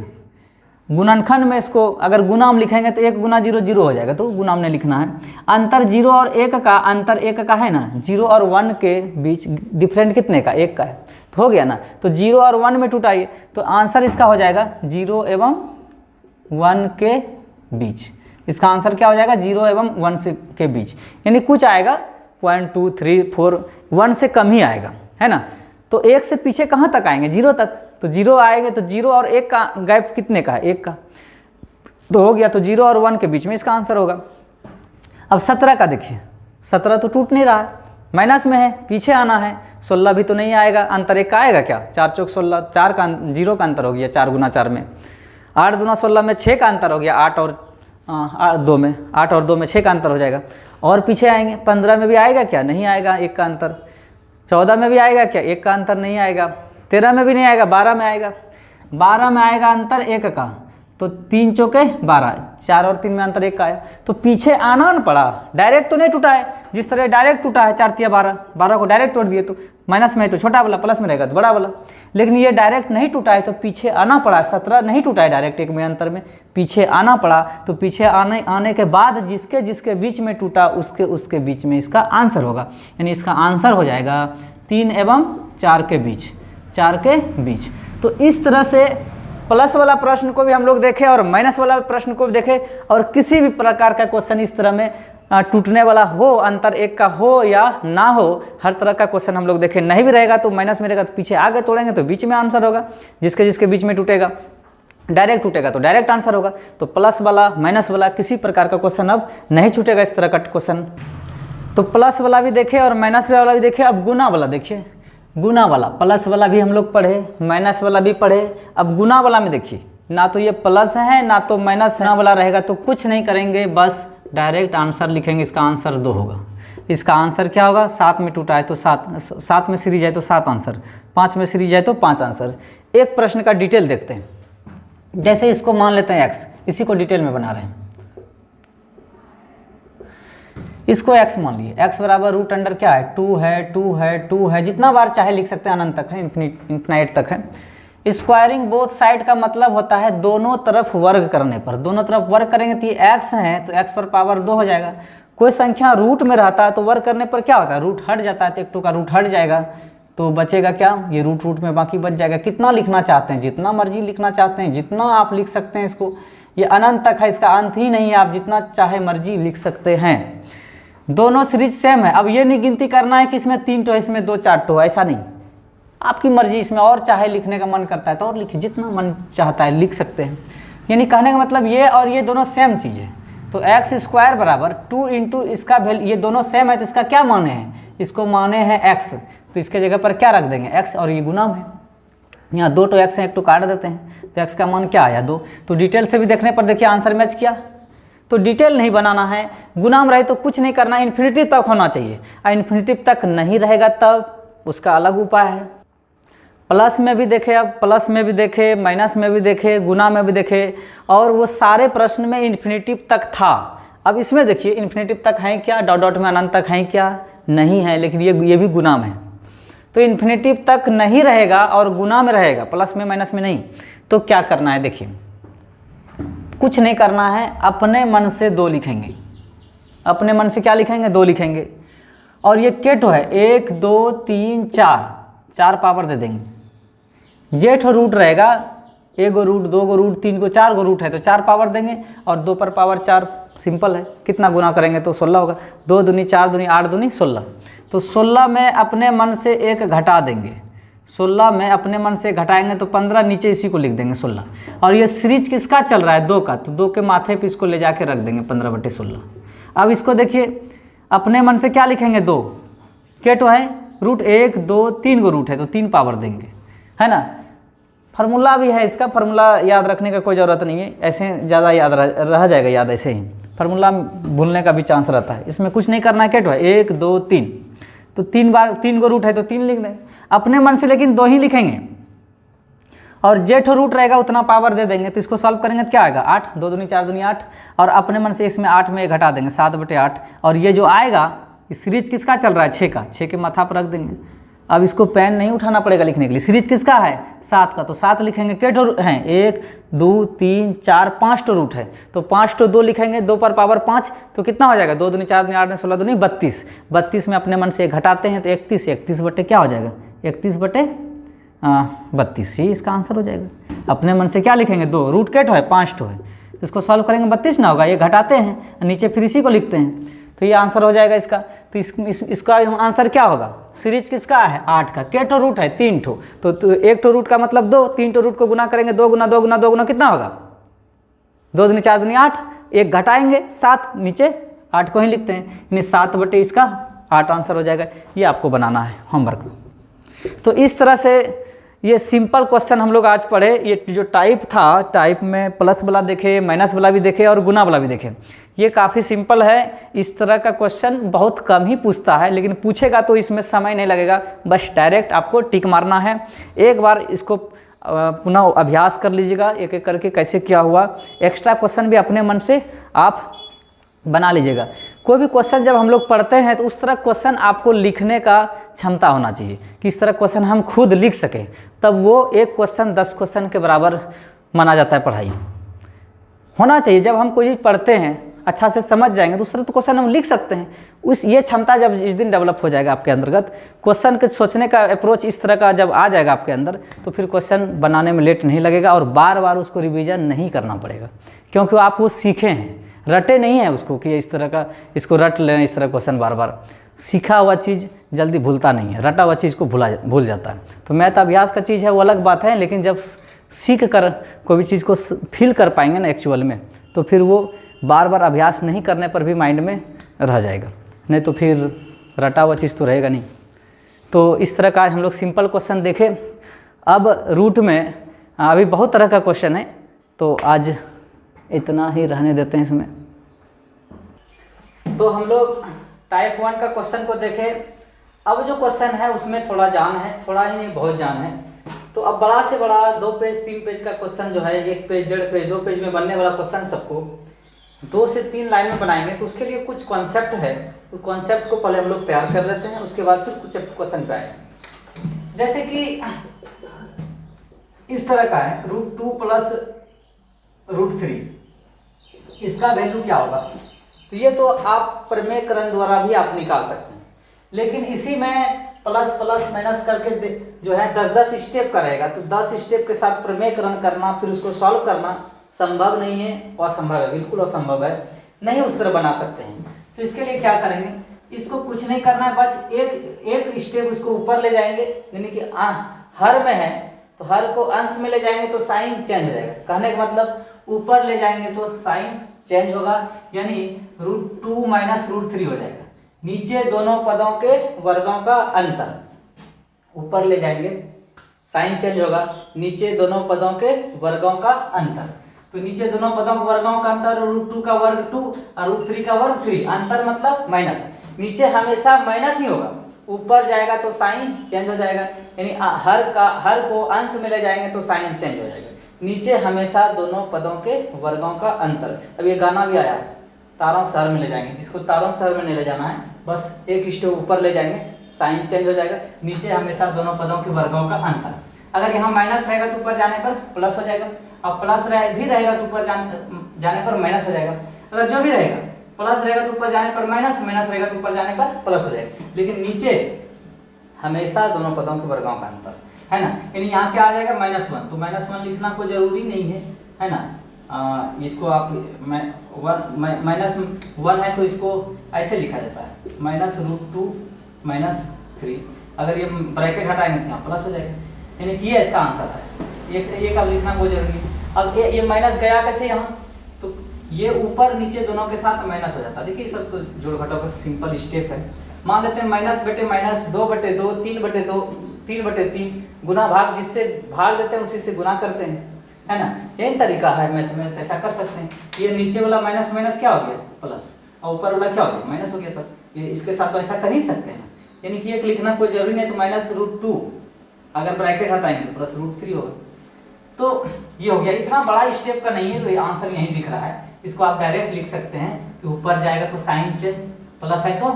गुणनखंड में इसको अगर गुणाम लिखेंगे तो 1 गुना 0 0 हो जाएगा, तो गुणाम नहीं लिखना है। अंतर 0 और 1 का, अंतर 1 का है ना, 0 और 1 के बीच डिफरेंट कितने का, 1 का है, तो हो गया ना। तो 0 और 1 में टूटाइए तो आंसर इसका हो जाएगा 0 एवं 1 के बीच। इसका आंसर क्या हो जाएगा, 0 एवं 1 के बीच, यानी कुछ आएगा 0.2 3 4 1 से कम ही आएगा, है ना। तो 1 से पीछे कहाँ तक आएंगे, 0 तक, तो 0 आएंगे तो 0 और 1 का गैप कितने का है, 1 का, तो हो गया। तो 0 और 1 के बीच में इसका आंसर होगा। अब 17 का देखिए, 17 तो टूट नहीं रहा है, माइनस में है, पीछे आना है। 16 भी तो नहीं आएगा, अंतर 1 का आएगा क्या, 4 चौक 16, 4 का 0 का अंतर हो गया 4 गुना 4 में। 8 दूना 16 में 6 का अंतर हो गया, 8 और 2 में 6 का अंतर हो जाएगा। और पीछे आएंगे, 15 में भी आएगा क्या, नहीं आएगा, 1 का अंतर। 14 में भी आएगा क्या, 1 का अंतर नहीं आएगा। 13 में भी नहीं आएगा, 12 में आएगा। 12 में आएगा अंतर 1 का, तो 3 चौके 12, 4 और 3 में अंतर 1 का आया। तो पीछे आना न पड़ा, डायरेक्ट तो नहीं टूटा है। जिस तरह डायरेक्ट टूटा है 4 तिया 12, 12 को डायरेक्ट तोड़ दिए तो माइनस में है तो छोटा वाला, प्लस में रहेगा तो बड़ा वाला। लेकिन ये डायरेक्ट नहीं टूटा है तो पीछे आना पड़ा। 17 नहीं टूटा है डायरेक्ट 1 में अंतर में, पीछे आना पड़ा। तो पीछे आने के बाद जिसके बीच में टूटा उसके बीच में इसका आंसर होगा। यानी इसका आंसर हो जाएगा 3 एवं 4 के बीच, 4 के बीच। तो इस तरह से प्लस वाला प्रश्न को भी हम लोग देखें और माइनस वाला प्रश्न को भी देखें, और किसी भी प्रकार का क्वेश्चन इस तरह में टूटने वाला हो, अंतर एक का हो या ना हो, हर तरह का क्वेश्चन हम लोग देखें। नहीं भी रहेगा तो माइनस में रहेगा तो पीछे आगे तोड़ेंगे तो बीच में आंसर होगा, जिसके जिसके बीच में टूटेगा, डायरेक्ट टूटेगा तो डायरेक्ट आंसर होगा। तो प्लस वाला माइनस वाला किसी प्रकार का क्वेश्चन अब नहीं छूटेगा इस तरह का क्वेश्चन। तो प्लस वाला भी देखे और माइनस वाला भी देखे। अब गुना वाला देखिए, गुना वाला, प्लस वाला भी हम लोग पढ़े, माइनस वाला भी पढ़े। अब गुना वाला में देखिए, ना तो ये प्लस है ना तो माइनस है वाला रहेगा, तो कुछ नहीं करेंगे, बस डायरेक्ट आंसर लिखेंगे। इसका आंसर 2 होगा। इसका आंसर क्या होगा? 7 में टूटा है तो 7 में सीरीज है तो 7 आंसर, 5 में सीरीज है तो 5 आंसर। एक प्रश्न का डिटेल देखते हैं। जैसे इसको मान लेते हैं x, इसी को डिटेल में बना रहे हैं। इसको x मान लिए, x बराबर रूट अंडर क्या है? 2 है, 2 है, 2 है, जितना बार चाहे लिख सकते हैं, अनंत तक है, इन्फिनाइट तक है। स्क्वायरिंग बोथ साइड का मतलब होता है दोनों तरफ वर्ग करने पर। दोनों तरफ वर्ग करेंगे तो ये x है तो x पर पावर 2 हो जाएगा। कोई संख्या रूट में रहता है तो वर्ग करने पर क्या होता है? रूट हट जाता है, तो 1 2 का रूट हट जाएगा, तो बचेगा क्या? ये रूट रूट में बाकी बच जाएगा। कितना लिखना चाहते हैं? जितना मर्जी लिखना चाहते हैं, जितना आप लिख सकते हैं इसको। ये अनंत तक है, इसका अंत ही नहीं है, आप जितना चाहे मर्जी लिख सकते हैं। दोनों सीरीज सेम है। अब ये नहीं गिनती करना है कि इसमें 3 टो है, इसमें 2 4 टो है, ऐसा नहीं, आपकी मर्जी। इसमें और चाहे लिखने का मन करता है तो और लिखिए, जितना मन चाहता है लिख सकते हैं। यानी कहने का मतलब ये और ये दोनों सेम चीज़ है। तो एक्स स्क्वायर बराबर 2 इंटू इसका वैल्यू, ये दोनों सेम है तो इसका क्या माने हैं? इसको माने हैं एक्स, तो इसके जगह पर क्या रख देंगे? एक्स, और ये गुणाम है। यहाँ 2 टो एक्स है, 1 टो काट देते हैं, तो एक्स का मान क्या आया? 2। तो डिटेल से भी देखने पर देखिए आंसर मैच किया। तो डिटेल नहीं बनाना है, गुणाम रहे तो कुछ नहीं करना, इन्फिनिटी तक होना चाहिए। और इन्फिनिटी तक नहीं रहेगा तब उसका अलग उपाय है। प्लस में भी देखे, अब प्लस में भी देखे, माइनस में भी देखे, गुना में भी देखे, और वो सारे प्रश्न में इन्फिनिटिव तक था। अब इसमें देखिए इन्फिनिटिव तक है क्या? डॉट डॉट में अनंत तक है क्या? नहीं है, लेकिन ये भी गुना में है। तो इन्फिनिटिव तक नहीं रहेगा और गुना में रहेगा, प्लस में माइनस में नहीं। तो क्या करना है? देखिए कुछ नहीं करना है, अपने मन से 2 लिखेंगे। अपने मन से क्या लिखेंगे? 2 लिखेंगे। और ये केटो है, 1 2 3 4 पावर दे देंगे। जेठ रूट रहेगा, 1 गो रूट, 2 गो रूट, 3 गो, 4 गो रूट है तो 4 पावर देंगे, और 2 पर पावर 4 सिंपल है। कितना गुना करेंगे तो 16 होगा। 2 दूनी 4 दूनी 8 दूनी 16। तो 16 में अपने मन से 1 घटा देंगे। 16 में अपने मन से घटाएंगे तो 15, नीचे इसी को लिख देंगे 16। और ये सीरीज किसका चल रहा है? 2 का, तो 2 के माथे पे इसको ले जाके रख देंगे 15/16। अब इसको देखिए अपने मन से क्या लिखेंगे? 2 केटो है, रूट 1 2 3 गो रूट है तो 3 पावर देंगे, है ना। फार्मूला भी है इसका, फार्मूला याद रखने का कोई ज़रूरत नहीं है, ऐसे ज़्यादा याद रह जाएगा, याद ऐसे ही। फार्मूला भूलने का भी चांस रहता है। इसमें कुछ नहीं करना है, केटो है 1 2 3, तो 3 बार 3 गो रूट है तो 3 लिख दें अपने मन से, लेकिन 2 ही लिखेंगे। और जेठ रूट रहेगा उतना पावर दे देंगे। तो इसको सॉल्व करेंगे तो क्या आएगा? 8, 2 दूनी 4 दूनी 8, और अपने मन से इसमें 8 में घटा देंगे 7/8। और ये जो आएगा इस सीरीज किसका चल रहा है? 6 का, 6 के माथा पर रख देंगे। अब इसको पेन नहीं उठाना पड़ेगा लिखने के लिए। सीरीज किसका है? 7 का, तो 7 लिखेंगे। के टो हैं? 1 2 3 4 5 टो रूट है तो 5 टो 2 लिखेंगे, 2 पर पावर 5, तो कितना हो जाएगा? 2 दूनी 4 दूनी 8 दूनी 16 दूनी 32। 32 में अपने मन से घटाते हैं तो 31, 31 बटे क्या हो जाएगा? 31/32, ये इसका आंसर हो जाएगा। अपने मन से क्या लिखेंगे? 2, रूट केट है 5 टो है तो इसको सॉल्व करेंगे 32 ना होगा, ये घटाते हैं नीचे फिर इसी को लिखते हैं, तो ये आंसर हो जाएगा इसका। तो इसका आंसर क्या होगा? सीरीज किसका है? 8 का। के टो रूट है? 3 ठो, तो 1 टो रूट का मतलब 2, 3 टो रूट को गुना करेंगे, 2 गुना 2 गुना 2 गुना कितना होगा? 2 दूनी 4 दूनी 8, 1 घटाएंगे 7, नीचे 8 को ही लिखते हैं, यानी 7 बटे इसका 8 आंसर हो जाएगा। ये आपको बनाना है होमवर्क। तो इस तरह से ये सिंपल क्वेश्चन हम लोग आज पढ़े। ये जो टाइप था, टाइप में प्लस वाला देखे, माइनस वाला भी देखे और गुना वाला भी देखे। ये काफ़ी सिंपल है। इस तरह का क्वेश्चन बहुत कम ही पूछता है, लेकिन पूछेगा तो इसमें समय नहीं लगेगा, बस डायरेक्ट आपको टिक मारना है। एक बार इसको पुनः अभ्यास कर लीजिएगा एक एक करके कैसे क्या हुआ। एक्स्ट्रा क्वेश्चन भी अपने मन से आप बना लीजिएगा। कोई भी क्वेश्चन जब हम लोग पढ़ते हैं तो उस तरह क्वेश्चन आपको लिखने का क्षमता होना चाहिए कि इस तरह क्वेश्चन हम खुद लिख सकें, तब वो एक क्वेश्चन 10 क्वेश्चन के बराबर माना जाता है। पढ़ाई होना चाहिए। जब हम कोई चीज़ पढ़ते हैं अच्छा से समझ जाएंगे तो उस तरह तो क्वेश्चन हम लिख सकते हैं। उस ये क्षमता जब इस दिन डेवलप हो जाएगा आपके अंतर्गत, क्वेश्चन के सोचने का अप्रोच इस तरह का जब आ जाएगा आपके अंदर, तो फिर क्वेश्चन बनाने में लेट नहीं लगेगा और बार बार उसको रिवीजन नहीं करना पड़ेगा, क्योंकि आप वो सीखे हैं। रटे नहीं है उसको कि इस तरह का इसको रट लें, इस तरह क्वेश्चन बार बार। सीखा हुआ चीज़ जल्दी भूलता नहीं है, रटा हुआ चीज़ को भूल जाता है। तो मैथ अभ्यास का चीज़ है वो अलग बात है, लेकिन जब सीख कर कोई भी चीज़ को फील कर पाएंगे ना एक्चुअल में, तो फिर वो बार बार अभ्यास नहीं करने पर भी माइंड में रह जाएगा, नहीं तो फिर रटा हुआ चीज़ तो रहेगा नहीं। तो इस तरह का आज हम लोग सिंपल क्वेश्चन देखें। अब रूट में अभी बहुत तरह का क्वेश्चन है, तो आज इतना ही रहने देते हैं इसमें। तो हम लोग टाइप 1 का क्वेश्चन को देखें। अब जो क्वेश्चन है उसमें थोड़ा जान है, थोड़ा ही नहीं बहुत जान है। तो अब बड़ा से बड़ा 2 पेज 3 पेज का क्वेश्चन जो है, 1 पेज 1.5 पेज 2 पेज में बनने वाला क्वेश्चन सबको 2 से 3 लाइन में बनाएंगे। तो उसके लिए कुछ कॉन्सेप्ट है, तो कॉन्सेप्ट को पहले हम लोग तैयार कर लेते हैं, उसके बाद फिर कुछ क्वेश्चन पे आएंगे। जैसे कि इस तरह का है √2 प्लस √3, इसका वैल्यू क्या होगा? तो ये तो आप प्रमेयकरण द्वारा भी आप निकाल सकते हैं, लेकिन इसी में प्लस प्लस माइनस करके जो है 10-10 स्टेप का रहेगा। तो 10 स्टेप के साथ प्रमेयकरण करना, फिर उसको सॉल्व करना संभव नहीं है, असंभव है, बिल्कुल असंभव है, नहीं उस तरह बना सकते हैं। तो इसके लिए क्या करेंगे, इसको कुछ नहीं करना है, बस एक स्टेप उसको ऊपर ले जाएंगे, यानी कि हर में है तो हर को अंश में ले जाएंगे तो साइन चेंज हो जाएगा। कहने का मतलब ऊपर ले जाएंगे तो साइन चेंज होगा, यानी √2 माइनस √3 हो जाएगा। नीचे दोनों पदों के वर्गों का अंतर, ऊपर ले जाएंगे साइन चेंज होगा, नीचे दोनों पदों के वर्गों का अंतर। तो नीचे दोनों पदों के वर्गों का अंतर, √2 का वर्ग 2 और √3 का वर्ग 3, अंतर मतलब माइनस। नीचे हमेशा माइनस ही होगा, ऊपर जाएगा तो साइन चेंज हो जाएगा, यानी हर को अंश में ले जाएंगे तो साइन चेंज हो जाएगा। नीचे हमेशा दोनों पदों के वर्गों का अंतर। अब ये गाना भी आया, तारों के शहर में ले जाएंगे, जिसको तारों के शहर में नहीं ले जाना है, बस एक स्टेप ऊपर ले जाएंगे, साइन चेंज हो जाएगा। नीचे हमेशा दोनों पदों के वर्गों का अंतर। अगर यहाँ माइनस रहेगा तो ऊपर जाने पर प्लस हो जाएगा, और प्लस भी रहेगा तो ऊपर जाने पर माइनस हो जाएगा। अगर जो भी रहेगा, प्लस रहेगा तो ऊपर जाने पर माइनस, माइनस रहेगा तो ऊपर जाने पर प्लस हो जाएगा, लेकिन नीचे हमेशा दोनों पदों के वर्गों का अंतर, है ना। यानी यहाँ क्या आ जाएगा -1, तो -1 लिखना कोई जरूरी नहीं है ना। इसको आप -1 है तो इसको ऐसे लिखा जाता है -√2 -3। अगर ये ब्रैकेट हटाएंगे तो यहाँ प्लस हो जाएगा, यानी कि ये इसका आंसर है। ये कब लिखना कोई जरूरी है। अब ये माइनस गया कैसे यहाँ, तो ये ऊपर नीचे दोनों के साथ माइनस हो जाता है। देखिए सब तो जोड़ घटाव का सिंपल स्टेप है। मान लेते हैं -/-, 2/2, 3/2, 3/3, गुना भाग, जिससे भाग देते हैं उसी से गुना करते हैं, है ना। यही तरीका है मैथ में, ऐसा कर सकते हैं। ये नीचे वाला माइनस माइनस क्या हो गया प्लस, और ऊपर वाला क्या हो गया माइनस हो गया। तब ये इसके साथ तो ऐसा कर ही सकते हैं, यानी कि एक लिखना कोई जरूरी नहीं। तो -√2 अगर ब्रैकेट हटाएंगे तो +√3 होगा। तो ये हो गया, इतना बड़ा स्टेप का नहीं है, तो ये आंसर यही दिख रहा है। इसको आप डायरेक्ट लिख सकते हैं कि ऊपर जाएगा तो साइन चेंज, प्लस है तो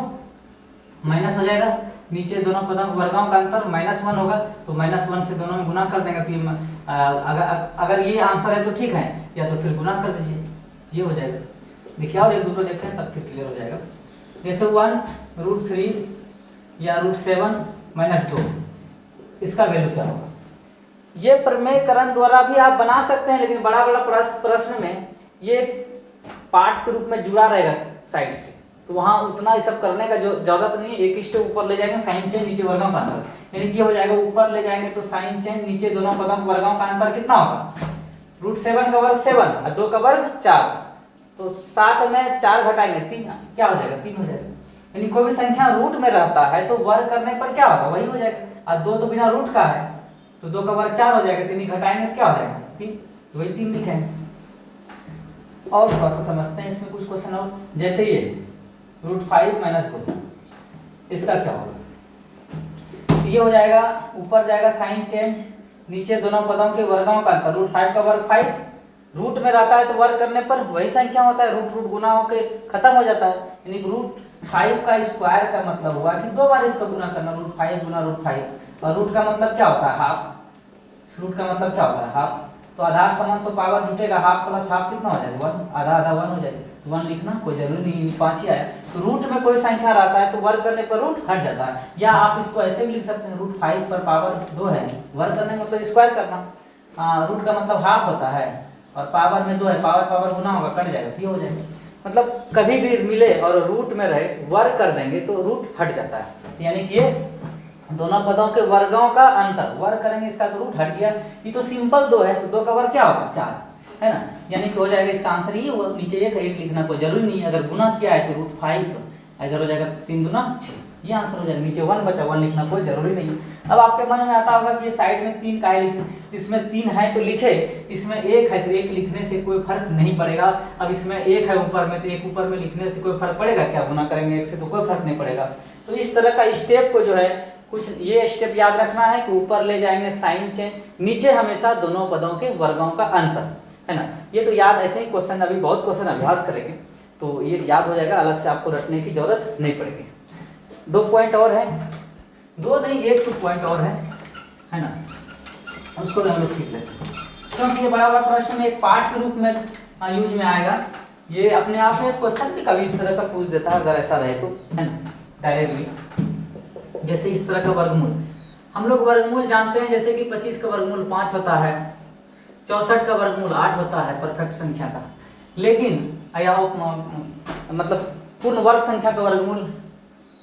माइनस हो जाएगा, नीचे दोनों पदों के वर्गों का अंतर -1 होगा, तो -1 से दोनों में गुना कर देंगे। तो अगर ये आंसर है तो ठीक है, या तो फिर गुना कर दीजिए, ये हो जाएगा। देखिए और एक दूसरा देखते हैं तब फिर क्लियर हो जाएगा। जैसे 1√3 या √7 -2, इसका वैल्यू क्या होगा। ये प्रमेयकरण द्वारा भी आप बना सकते हैं, लेकिन बड़ा बड़ा प्रश्न में ये पार्ट के रूप में जुड़ा रहेगा साइड से, तो वहाँ उतना ये सब करने का जो जरूरत नहीं है। एक स्टेप ऊपर ले जाएंगे, साइन चेंज, नीचे वर्गों का अंतर, यानी कि हो जाएगा ऊपर ले जाएंगे तो साइन चेंज, नीचे दोनों पदों के वर्गों का अंतर कितना होगा, √7 का वर्ग 7 और 2 का वर्ग 4, तो 7 में 4 घटाएंगे 3, क्या हो जाएगा 3 हो जाएगा। यानी कोई भी संख्या रूट में रहता है तो वर्ग करने पर क्या होगा वही हो जाएगा, और 2 तो बिना रूट का है, तो 2 का वर्ग 4 हो जाएगा, 3 घटाएंगे तो क्या हो जाएगा 3, वही 3 लिखेंगे। और थोड़ा सा समझते हैं इसमें कुछ क्वेश्चन और, जैसे ये √5 - 2, इसका क्या होगा। ये हो जाएगा, ऊपर जाएगा साइन चेंज, नीचे दोनों पदों के वर्गों का अंतर, √5 का वर्ग 5, रूट में रहता है तो वर्ग करने पर वही संख्या होता है, रूट गुना होके खत्म हो जाता है। यानी √5 का स्क्वायर का मतलब हुआ कि 2 बार इसका गुना करना, √5 गुना √5, और रूट का मतलब क्या होता है हाफ, इस रूट का मतलब क्या होता है हाफ, तो आधार समान तो पावर जुटेगा, हाफ प्लस हाफ कितना हो जाएगा 1, आधा आधा 1 हो जाएगा, तो 1 लिखना कोई जरूरी नहीं, 5 ही आया। तो रूट में कोई संख्या रहता है तो वर्ग करने पर रूट हट जाता है, या आप इसको ऐसे भी लिख सकते हैं, √5 पर पावर 2 है, वर्ग करने का मतलब स्क्वायर करना, रूट का मतलब हाफ होता है और पावर में 2 है, पावर गुना होगा कट जाएगा, तो ये हो जाएगा। मतलब कभी भी मिले और रूट में रहे, वर्ग कर देंगे तो रूट हट जाता है। यानी कि ये दोनों पदों के वर्गों का अंतर, वर्ग करेंगे इसका तो रूट हट गया। ये तो सिंपल 2 है, तो 2 का वर्ग क्या होगा 4, है ना। यानी कि हो जाएगा इसका आंसर ये हुआ। नीचे एक लिखना कोई जरूरी नहीं है, अगर गुना किया है तो रूट 5, इधर हो जाएगा 3 दूना 6, ये आंसर हो जाएगा। नीचे 1 बचा, 1 लिखना कोई जरूरी नहीं है। अब आपके मन में आता होगा कि ये साइड में 3 काहे लिखे, इसमें 3 है तो लिखे, इसमें 1 है तो 1 लिखने से कोई फर्क नहीं पड़ेगा। अब इसमें 1 है ऊपर में, तो 1 ऊपर में लिखने से कोई फर्क पड़ेगा क्या? गुना करेंगे 1 से तो कोई फर्क नहीं पड़ेगा। तो इस तरह का स्टेप को जो है कुछ ये स्टेप याद रखना है कि ऊपर ले जाएंगे साइन चेंज, नीचे हमेशा दोनों पदों के वर्गों का अंतर, है ना। ये तो याद, ऐसे ही क्वेश्चन अभी बहुत क्वेश्चन अभ्यास करेंगे तो ये याद हो जाएगा, अलग से आपको रटने की जरूरत नहीं पड़ेगी। 2 पॉइंट और है, 2 नहीं 1 पॉइंट और है ना, उसको भी हम लोग सीख लेते हैं क्योंकि ये बड़ा बड़ा प्रश्न में एक पार्ट के रूप में यूज में आएगा। ये अपने आप में क्वेश्चन भी कभी इस तरह का पूछ देता है अगर ऐसा रहे तो, है ना, डायरेक्टली। जैसे इस तरह का वर्गमूल, हम लोग वर्गमूल जानते हैं, जैसे कि 25 का वर्गमूल 5 होता है, 64 का वर्गमूल 8 होता है परफेक्ट संख्या का। लेकिन मतलब पूर्ण वर्ग संख्या का वर्गमूल,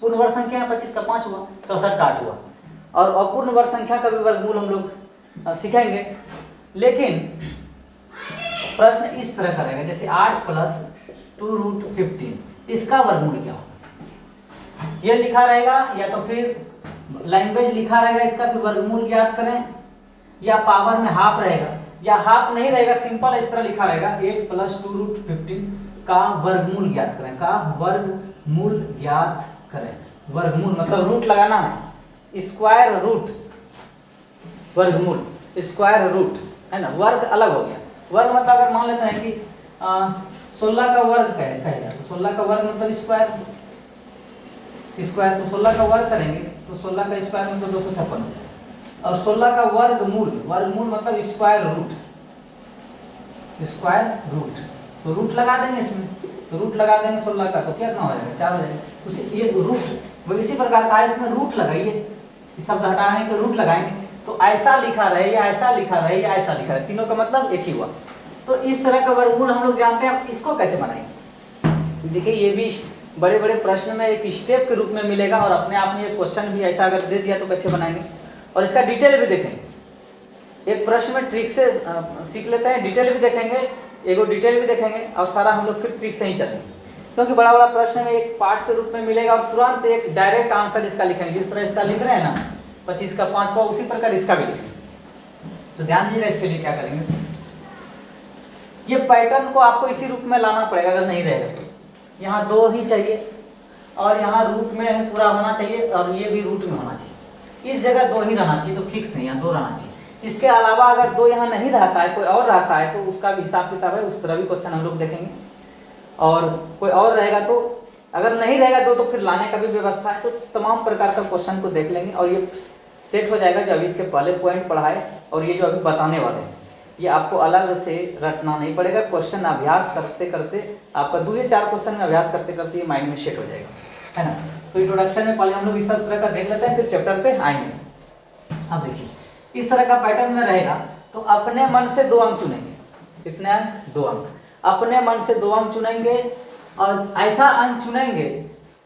पूर्ण वर्ग संख्या 25 का 5 हुआ, 64 का 8 हुआ, और अपूर्ण वर्ग संख्या का भी वर्गमूल हम लोग सीखेंगे। लेकिन प्रश्न इस तरह का रहेगा, जैसे 8 + 2√15, इसका वर्गमूल क्या होगा? ये लिखा रहेगा, या तो फिर लैंग्वेज लिखा रहेगा इसका कि वर्गमूल ज्ञात करें, या पावर में हाफ रहेगा, या हाफ नहीं रहेगा, सिंपल इस तरह लिखा रहेगा 8 + 2√15 का वर्गमूल ज्ञात करें, का वर्गमूल ज्ञात करें। वर्गमूल मतलब रूट लगाना है, स्क्वायर रूट, वर्गमूल स्क्वायर रूट, है ना। वर्ग अलग हो गया, वर्ग मतलब अगर मान लेते हैं कि 16 का वर्ग कहेगा तो 16 का वर्ग मतलब स्क्वायर, तो 16 का वर्ग करेंगे तो 16 का स्क्वायर मतलब 256, और 16 का वर्गमूल, वर्गमूल मतलब स्क्वायर रूट, तो रूट लगा देंगे इसमें, तो रूट लगा देंगे 16 का तो कितना हो जाएगा 4 हो जाएगा। उसी ये रूट वो इसी प्रकार का इसमें रूट लगाइए, शब्द हटाने के रूट लगाएंगे तो ऐसा लिखा रहे या ऐसा लिखा रहे या ऐसा लिखा रहे, तीनों का मतलब एक ही हुआ। तो इस तरह का वर्गमूल हम लोग जानते हैं। अब इसको कैसे बनाएंगे, देखिए ये भी बड़े बड़े प्रश्न में एक स्टेप के रूप में मिलेगा, और अपने आप में एक क्वेश्चन भी ऐसा अगर दे दिया तो कैसे बनाएंगे, और इसका डिटेल भी देखेंगे। एक प्रश्न में ट्रिक से सीख लेते हैं, डिटेल भी देखेंगे, एगो डिटेल भी देखेंगे, और सारा हम लोग फिर ट्रिक से ही चलेंगे, क्योंकि बड़ा बड़ा प्रश्न में एक पार्ट के रूप में मिलेगा और तुरंत एक डायरेक्ट आंसर इसका लिखेंगे। जिस तरह इसका लिख रहे हैं ना 25 का 5 हुआ, उसी प्रकार इसका भी लिखेंगे। तो ध्यान दीजिएगा, इसके लिए क्या करेंगे, ये पैटर्न को आपको इसी रूप में लाना पड़ेगा, अगर नहीं रहेगा तो। यहाँ 2 ही चाहिए, और यहाँ रूट में पूरा होना चाहिए, और ये भी रूट में होना चाहिए। इस जगह 2 ही रहना चाहिए, तो फिक्स नहीं, यहाँ 2 रहना चाहिए। इसके अलावा अगर 2 यहाँ नहीं रहता है, कोई और रहता है, तो उसका भी हिसाब किताब है, उस तरह भी क्वेश्चन हम लोग देखेंगे। और कोई और रहेगा तो, अगर नहीं रहेगा 2 तो फिर लाने का भी व्यवस्था है। तो तमाम प्रकार का क्वेश्चन को देख लेंगे, और ये सेट हो जाएगा जो अभी इसके पहले पॉइंट पढ़ाए, और ये जो अभी बताने वाले हैं ये आपको अलग से रटना नहीं पड़ेगा। क्वेश्चन अभ्यास करते करते आपका 2 या 4 क्वेश्चन में अभ्यास करते करते ये माइंड में सेट हो जाएगा, है ना। तो इंट्रोडक्शन में पहले हम लोग इस तरह का देख लेते हैं, फिर चैप्टर पे आएंगे। अब देखिए इस तरह का पैटर्न में रहेगा, तो अपने मन से 2 अंक चुनेंगे। कितने अंक? 2 अंक। अपने मन से 2 अंक चुनेंगे, और ऐसा अंक चुनेंगे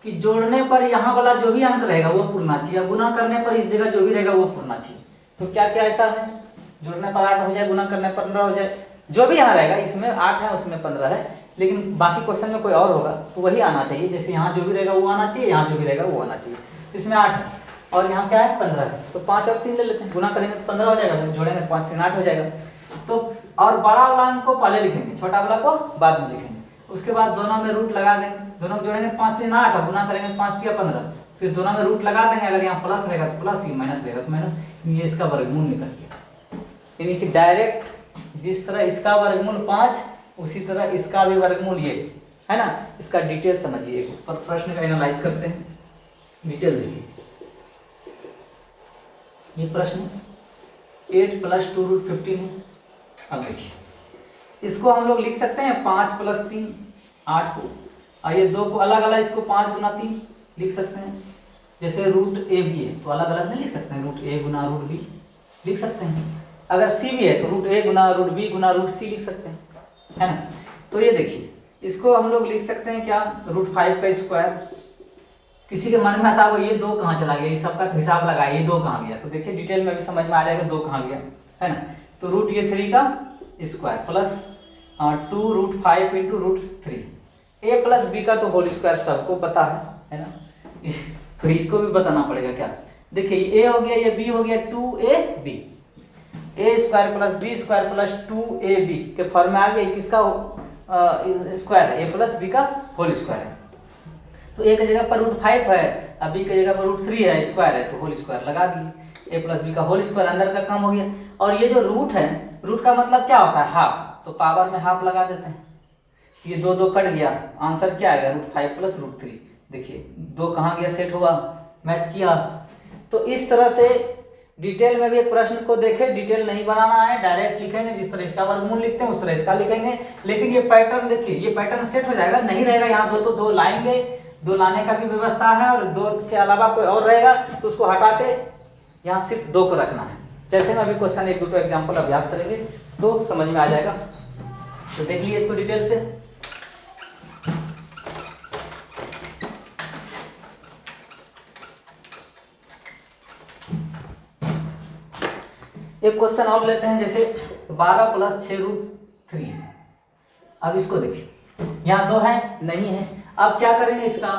कि जोड़ने पर यहाँ वाला जो भी अंक रहेगा वो पूरना चाहिए, या गुना करने पर इस जगह जो भी रहेगा वो पूरना चाहिए। तो क्या क्या ऐसा है, जोड़ने पर 8 हो जाए, गुना करने पर 15 हो जाए, जो भी यहाँ रहेगा, इसमें 8 है उसमें 15 है, लेकिन बाकी क्वेश्चन में कोई और होगा तो वही आना चाहिए। जैसे यहाँ जो भी रहेगा वो आना चाहिए, यहाँ जो भी रहेगा वो आना चाहिए। इसमें 8 है और यहाँ क्या है 15 है, तो 5 और 3 ले लेते हैं, गुना करेंगे तो 15 हो जाएगा, फिर जोड़ेंगे 5 3 8 हो जाएगा। तो और बड़ा वाला अंक को पहले लिखेंगे, छोटा वाला को बाद में लिखेंगे। उसके बाद दोनों में रूट लगा देंगे, दोनों जोड़ेंगे 5 3 8 और गुना करेंगे 5 3 15, फिर दोनों में रूट लगा देंगे। अगर यहाँ प्लस रहेगा तो प्लस, ये माइनस रहेगा तो माइनस, ये इसका वर्गमूल निकल गया। यानी कि डायरेक्ट जिस तरह इसका वर्गमूल 5 उसी तरह इसका भी वर्गमूल ये है ना। इसका डिटेल समझिए, ऊपर प्रश्न का एनालाइज करते हैं, डिटेल देखिए। ये प्रश्न 8 + 2√15 है। अब देखिए इसको हम लोग लिख सकते हैं 5 + 3 8 को, और ये 2 को अलग अलग, इसको 5 × 3 लिख सकते हैं। जैसे रूट ए भी है तो अलग अलग नहीं लिख सकते हैं, रूट ए गुना रूट बी लिख सकते हैं। अगर सी भी है तो रूट ए गुना रूट बी गुना रूट सी लिख सकते हैं, है ना। तो ये देखिए इसको हम लोग लिख सकते हैं क्या, √5 का स्क्वायर। किसी के मन में आता है ये 2 कहाँ चला गया, इस सबका हिसाब लगाया ये 2 कहाँ गया, तो देखिए डिटेल में भी समझ में आ जाएगा 2 कहाँ गया, है ना। तो √3 का square plus 2√5 into √3, a plus b का तो होल स्क्वायर सबको पता है ना। तो इसको भी बताना पड़ेगा क्या, देखिए ये a हो गया, ये b हो गया, 2ab, a square plus b square plus 2ab के फॉर्म में आ गया। किसका स्क्वायर है, a प्लस b का होल स्क्वायर है। तो a की जगह पर √5 है, अब b की जगह पर √3 है, स्क्वायर है तो होल स्क्वायर लगा दिए, a प्लस बी का होल स्क्वायर, अंदर का कम हो गया। और ये जो रूट है, रूट का मतलब क्या होता है, हाफ, तो पावर में हाफ लगा देते हैं, ये 2 कट गया, आंसर क्या आएगा, √5 प्लस √3। देखिए 2 कहाँ गया, सेट हुआ, मैच किया। तो इस तरह से डिटेल में भी एक प्रश्न को देखें, डिटेल नहीं बनाना है, डायरेक्ट लिखेंगे, जिस तरह इसका वर्गमूल लिखते हैं उस तरह इसका लिखेंगे। लेकिन ये पैटर्न देखिए, ये पैटर्न सेट हो जाएगा, नहीं रहेगा यहाँ 2 तो 2 लाएंगे, 2 लाने का भी व्यवस्था है, और 2 के अलावा कोई और रहेगा तो उसको हटा के यहाँ सिर्फ 2 को रखना है। जैसे में अभी क्वेश्चन 1-2 एग्जाम्पल अभ्यास करेंगे तो समझ में आ जाएगा। तो देख लीजिए इसको डिटेल से। एक क्वेश्चन और लेते हैं, जैसे 12 प्लस 6√3। अब इसको देखिए, यहाँ 2 है, नहीं है, अब क्या करेंगे इसका,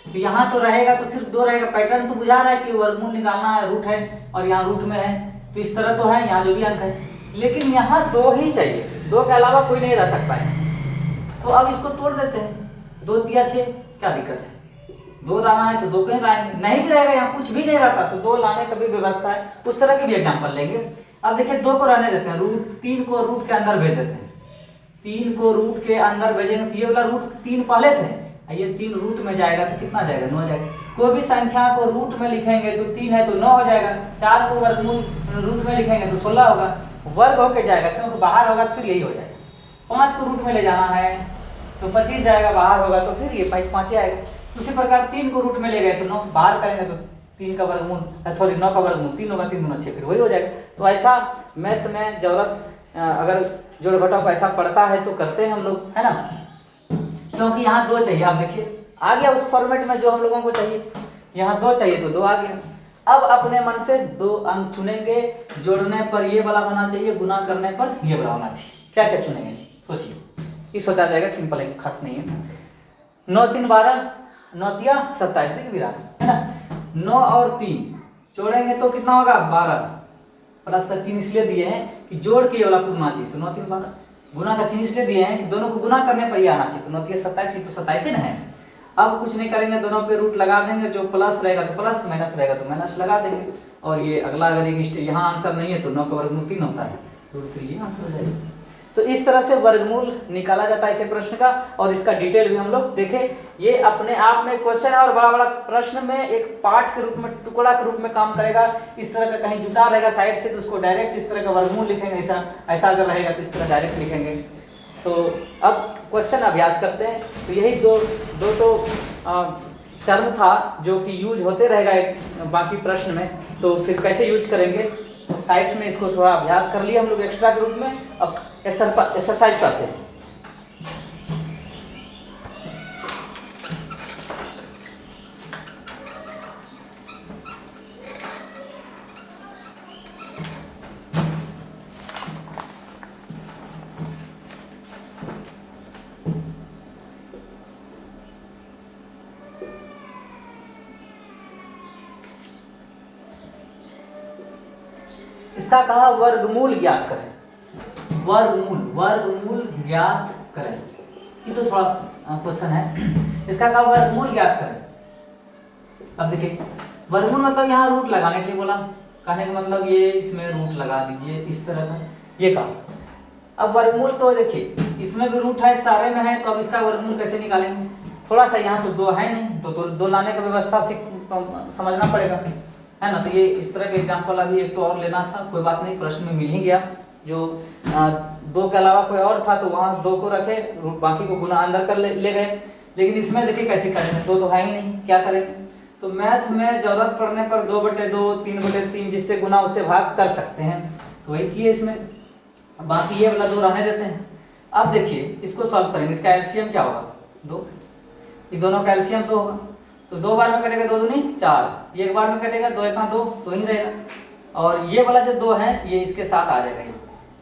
तो यहाँ तो रहेगा तो सिर्फ 2 रहेगा, पैटर्न तो बुझा रहा है कि वर्गमूल निकालना है, रूट है और यहाँ रूट में है, तो इस तरह तो है, यहाँ जो भी अंक है, लेकिन यहाँ 2 ही चाहिए, 2 के अलावा कोई नहीं रह सकता है। तो अब इसको तोड़ देते हैं, 2 दिया 6, क्या दिक्कत है, 2 लाना है तो 2 कहीं लाएंगे, नहीं भी रहेगा यहाँ कुछ भी नहीं रहता तो 2 लाने का भी व्यवस्था है, उस तरह के भी एग्जाम्पल लेंगे। अब देखिए 2 को रहने देते हैं, √3 को रूट के अंदर भेज देते हैं, 3 को रूट के अंदर भेजेंगे तो ये वाला √3 पहले से है, ये 3 रूट में जाएगा तो कितना जाएगा, 9 जाएगा। कोई भी संख्या को रूट में लिखेंगे तो 3 है तो 9 हो जाएगा, 4 को वर्गमूल रूट में लिखेंगे तो 16 होगा, वर्ग होके जाएगा क्योंकि बाहर होगा तो फिर यही हो जाएगा। 5 को रूट में ले जाना है तो 25 जाएगा, बाहर होगा तो फिर ये 5 आएगा। उसी प्रकार 3 को रूट में ले गए तो 9, बाहर करेंगे तो 3 का वर्गमूल, सॉरी 9 का वर्गमूल 3 होगा, 3 दूना 6, फिर वही हो जाएगा। तो ऐसा मैथ में जरूरत अगर जोड़ घटाव ऐसा पड़ता है तो करते हैं हम लोग, है ना, क्योंकि यहाँ 2 चाहिए। आप देखिए आ गया उस फॉर्मेट में जो हम लोगों को चाहिए, यहाँ 2 चाहिए तो 2 आ गया। अब अपने मन से 2 अंक चुनेंगे, जोड़ने पर ये वाला होना चाहिए, गुना करने पर ये वाला होना चाहिए। क्या क्या चुनेंगे सोचिए, ये सोचा जाएगा, सिंपल है, खास नहीं है। 9 3 12, 9 तिया 27, दिख भी रहा है ना। 9 और 3 जोड़ेंगे तो कितना होगा, 12, प्लस का चिन्ह इसलिए दिए हैं कि जोड़ के ये वाला पूर्णा चाहिए, तो 9 3 12, गुना का चिन्ह इसलिए दिए हैं कि दोनों को गुना करने पर ये आना चाहिए, तो 9 3 27, तो 27 ही ना है। अब कुछ नहीं करेंगे, दोनों पे रूट लगा देंगे, जो प्लस रहेगा तो प्लस, माइनस रहेगा तो माइनस लगा देंगे। और ये अगला अगर एक यहाँ आंसर नहीं है तो 9 का वर्गमूल 3 होता है, √3 ये आंसर हो जाएगा। तो इस तरह से वर्गमूल निकाला जाता है इसे प्रश्न का, और इसका डिटेल भी हम लोग देखें। ये अपने आप में क्वेश्चन है और बड़ा बड़ा प्रश्न में एक पार्ट के रूप में, टुकड़ा के रूप में काम करेगा। इस तरह का कहीं जुटा रहेगा साइड से तो उसको डायरेक्ट इस तरह का वर्गमूल लिखेंगे, ऐसा अगर रहेगा तो इस तरह डायरेक्ट लिखेंगे। तो अब क्वेश्चन अभ्यास करते हैं। तो यही दो टर्म था जो कि यूज होते रहेगा एक बाकी प्रश्न में, तो फिर कैसे यूज करेंगे तो साइड्स में इसको थोड़ा अभ्यास कर लिया हम लोग एक्स्ट्रा के रूप में। अब एक्सरसाइज करते हैं। इसका कहा वर्गमूल ज्ञात करें, वर्गमूल ज्ञात करें। ये तो थोड़ा क्वेश्चन है। इसका कहा वर्गमूल ज्ञात करें। अब देखिए वर्गमूल मतलब यहाँ रूट लगाने के लिए बोला, कहने का मतलब ये इसमें रूट लगा दीजिए इस तरह का, ये कहा। अब वर्गमूल तो देखिए इसमें भी रूट है, सारे में है, तो अब इसका वर्गमूल कैसे निकालेंगे। थोड़ा सा यहाँ तो 2 है नहीं, तो 2 लाने का व्यवस्था से समझना पड़ेगा, है ना। तो ये इस तरह के एग्जाम्पल अभी एक तो और लेना था, कोई बात नहीं, प्रश्न में मिल ही गया। जो 2 के अलावा कोई और था तो वहाँ 2 को रखे, बाकी को गुना अंदर कर ले गए। लेकिन इसमें देखिए कैसे करेंगे, 2 तो है ही नहीं, क्या करेंगे। तो मैथ में जरूरत पड़ने पर 2/2, 3/3 जिससे गुना उससे भाग कर सकते हैं, तो वही किए इसमें। बाकी ये वाला 2 रहने देते हैं। अब देखिए इसको सॉल्व करेंगे, इसका एलसीएम क्या होगा 2, ये दोनों का एलसीएम 2 होगा, तो 2 बार में कटेगा 2 दूनी 4, ये एक बार में कटेगा 2 एका 2 ही रहेगा, और ये वाला जो 2 है ये इसके साथ आ जाएगा,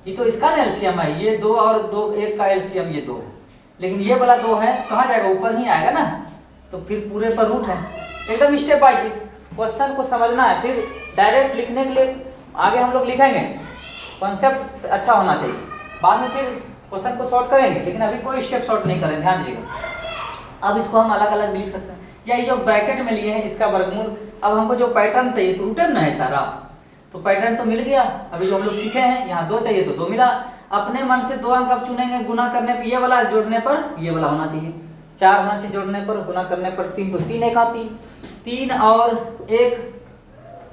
ये तो इसका एलसीएम है, ये 2 और 2 एक का एलसीएम ये 2 है, लेकिन ये वाला 2 है कहाँ जाएगा, ऊपर ही आएगा ना, तो फिर पूरे पर रूट है। एकदम स्टेप बाय क्वेश्चन को समझना है, फिर डायरेक्ट लिखने के लिए आगे हम लोग लिखेंगे, कॉन्सेप्ट अच्छा होना चाहिए, बाद में फिर क्वेश्चन को सॉर्ट करेंगे, लेकिन अभी कोई स्टेप सॉर्ट नहीं करें, ध्यान दीजिएगा। अब इसको हम अलग अलग भी लिख सकते हैं, या ये जो ब्रैकेट में लिए हैं इसका वर्गमूल, अब हमको जो पैटर्न चाहिए तो रूटेड ना है सारा, तो पैटर्न तो मिल गया, अभी जो हम लोग सीखे हैं यहाँ 2 चाहिए तो 2 मिला, अपने मन से 2 अंक अब चुनेंगे, गुना करने पर ये वाला, जोड़ने पर ये वाला होना चाहिए, 4 होना चाहिए जोड़ने पर, गुना करने पर 3, तो 3 एका 3, 3 और 1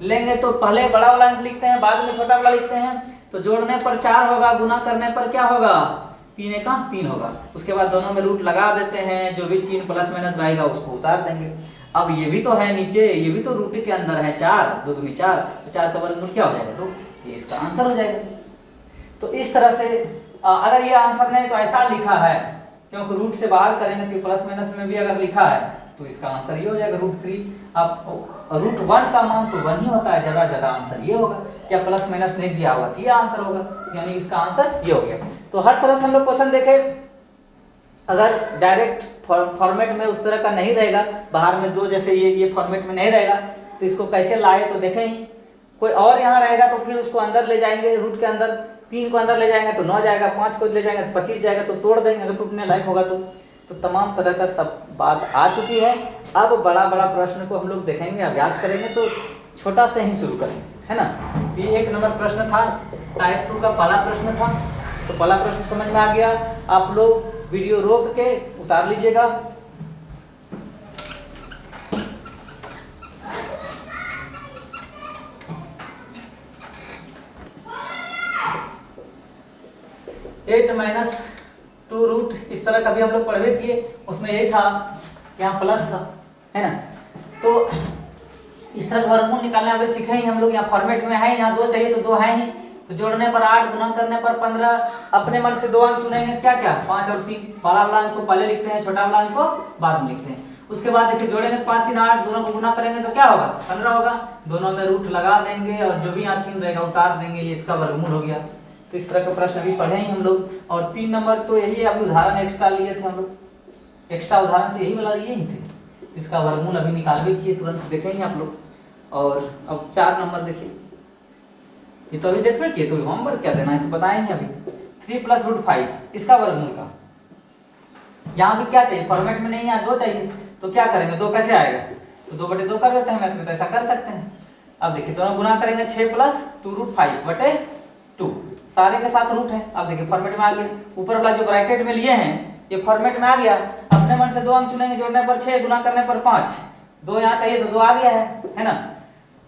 लेंगे तो पहले बड़ा वाला अंक लिखते हैं, बाद में छोटा वाला लिखते हैं, तो जोड़ने पर 4 होगा, गुना करने पर क्या होगा 3 एका 3 होगा, उसके बाद दोनों में रूट लगा देते हैं, जो भी चिन्ह प्लस माइनस रहेगा उसको उतार देंगे। अब ये भी तो है नीचे, ये भी तो रूट के अंदर है 4, 2 दूनी 4, तो 4 का वर्गमूल क्या हो जाएगा 2, ये इसका आंसर हो जाएगा। तो इस तरह से अगर ये आंसर नहीं तो ऐसा लिखा है, क्योंकि रूट से बाहर करेंगे तो प्लस माइनस में भी अगर लिखा है तो इसका आंसर ये हो जाएगा √3। अब √1 का मान तो 1 ही होता है, जगह जगह आंसर ये होगा, क्या प्लस माइनस नहीं दिया होगा तो ये आंसर होगा, यानी इसका आंसर ये हो गया। तो हर तरह से हम लोग क्वेश्चन देखें, अगर डायरेक्ट फॉर्मेट में उस तरह का नहीं रहेगा, बाहर में 2 जैसे ये फॉर्मेट में नहीं रहेगा, तो इसको कैसे लाए तो देखें ही, कोई और यहाँ रहेगा तो फिर उसको अंदर ले जाएंगे, रूट के अंदर 3 को अंदर ले जाएंगे तो 9 जाएगा, 5 को ले जाएंगे तो 25 जाएगा, तो तोड़ देंगे अगर टूटने लायक होगा तो तमाम तरह का सब बात आ चुकी है। अब बड़ा बड़ा प्रश्न को हम लोग देखेंगे, अभ्यास करेंगे, तो छोटा से ही शुरू करेंगे, है ना। ये 1 नंबर प्रश्न था, टाइप 2 का पहला प्रश्न था, तो पहला प्रश्न समझ में आ गया। आप लोग वीडियो रोक के उतार लीजिएगा। (8 - 2 √, इस तरह का भी हम लोग पढ़वे किए, उसमें यही था, यहाँ प्लस था, है ना। तो इस तरह का वर्गमूल निकालने वाले सीखे ही हम लोग, यहाँ फॉर्मेट में है, यहाँ 2 चाहिए तो 2 है ही, तो जोड़ने पर 8, गुना करने पर 15, अपने मन से 2 अंक चुनेंगे, क्या क्या 5 और 3, बड़ा वाला अंक को पहले लिखते हैं, छोटा वाला अंक को बाद में लिखते हैं। उसके बाद देखिए जोड़ेंगे 5, 3, 8, दोनों को गुना करेंगे तो क्या होगा 15 होगा, दोनों में रूट लगा देंगे और जो भी यहाँ चिन्ह रहेगा उतार देंगे, ये इसका वर्गमूल हो गया। तो इस तरह का प्रश्न अभी पढ़े ही हम लोग। और 3 नंबर तो यही अभी उदाहरण एक्स्ट्रा लिए थे हम लोग, एक्स्ट्रा उदाहरण तो यही वाला लिए ही थे, इसका वर्गमूल अभी निकालवे किए, तुरंत देखेंगे आप लोग। और अब 4 नंबर देखिए, ये तो अभी देखते किए, तो होमवर्क क्या देना है तो बताएंगे अभी। 3 + √5 इसका वर्गमूल का, यहाँ भी क्या चाहिए, फॉर्मेट में नहीं, यहाँ 2 चाहिए, तो क्या करेंगे 2 कैसे आएगा, तो 2/2 कर देते हैं, मैथ में तो ऐसा कर सकते हैं। अब देखिए दोनों गुना करेंगे, 6 + 2 √5/2, सारे के साथ रूट है। अब देखिए फॉर्मेट में आ गया, ऊपर वाला जो ब्रैकेट में लिए हैं ये फॉर्मेट में आ गया, अपने मन से 2 अंक चुनेंगे, जोड़ने पर 6, गुना करने पर 5, 2 यहाँ चाहिए तो 2 आ गया है ना।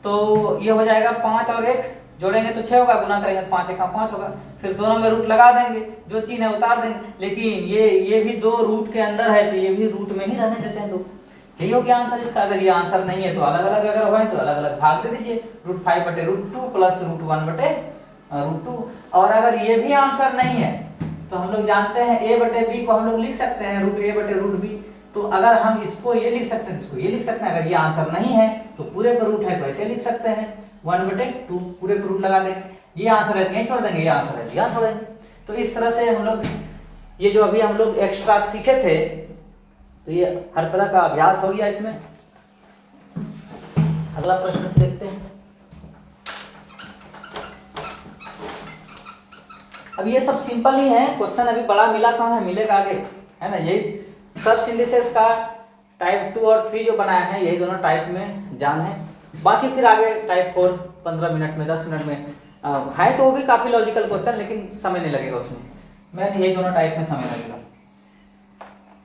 तो ये हो जाएगा 5 और 1 जोड़ेंगे तो 6 होगा, गुना करेंगे तो 5 × 5 होगा, फिर दोनों में रूट लगा देंगे, जो चिन्ह है उतार देंगे। लेकिन ये भी 2 रूट के अंदर है तो ये भी रूट में ही रहने देते हैं 2, यही हो गया आंसर इसका। अगर ये आंसर नहीं है तो अलग अलग अगर हो तो अलग अलग भाग दे दीजिए, √5/√2 + √1/√2। और अगर ये भी आंसर नहीं है तो हम लोग जानते हैं a/b को हम लोग लिख सकते हैं √a/√b, तो अगर हम इसको ये लिख सकते हैं, इसको ये लिख सकते हैं। अगर ये आंसर नहीं है तो पूरे पर रूट है तो ऐसे लिख सकते हैं 1/2, पूरे पर रूट लगा देंगे, ये आंसर है तो यहीं छोड़ देंगे, ये आंसर है तो यहाँ छोड़ देंगे। तो इस तरह से हम लोग ये जो अभी हम लोग एक्स्ट्रा सीखे थे, तो ये हर तरह का अभ्यास हो गया इसमें। अगला प्रश्न देखते हैं। अब ये सब सिंपल ही है क्वेश्चन, अभी बड़ा मिला कहाँ है, मिलेगा आगे, है ना। यही सब इंडिसेस का टाइप 2 और 3 जो बनाया है, यही दोनों टाइप में जान है। बाकी फिर आगे टाइप 4 15 मिनट में 10 मिनट में है, तो वो भी काफ़ी लॉजिकल क्वेश्चन, लेकिन समय नहीं लगेगा उसमें, मैं यही दोनों टाइप में समय लगेगा।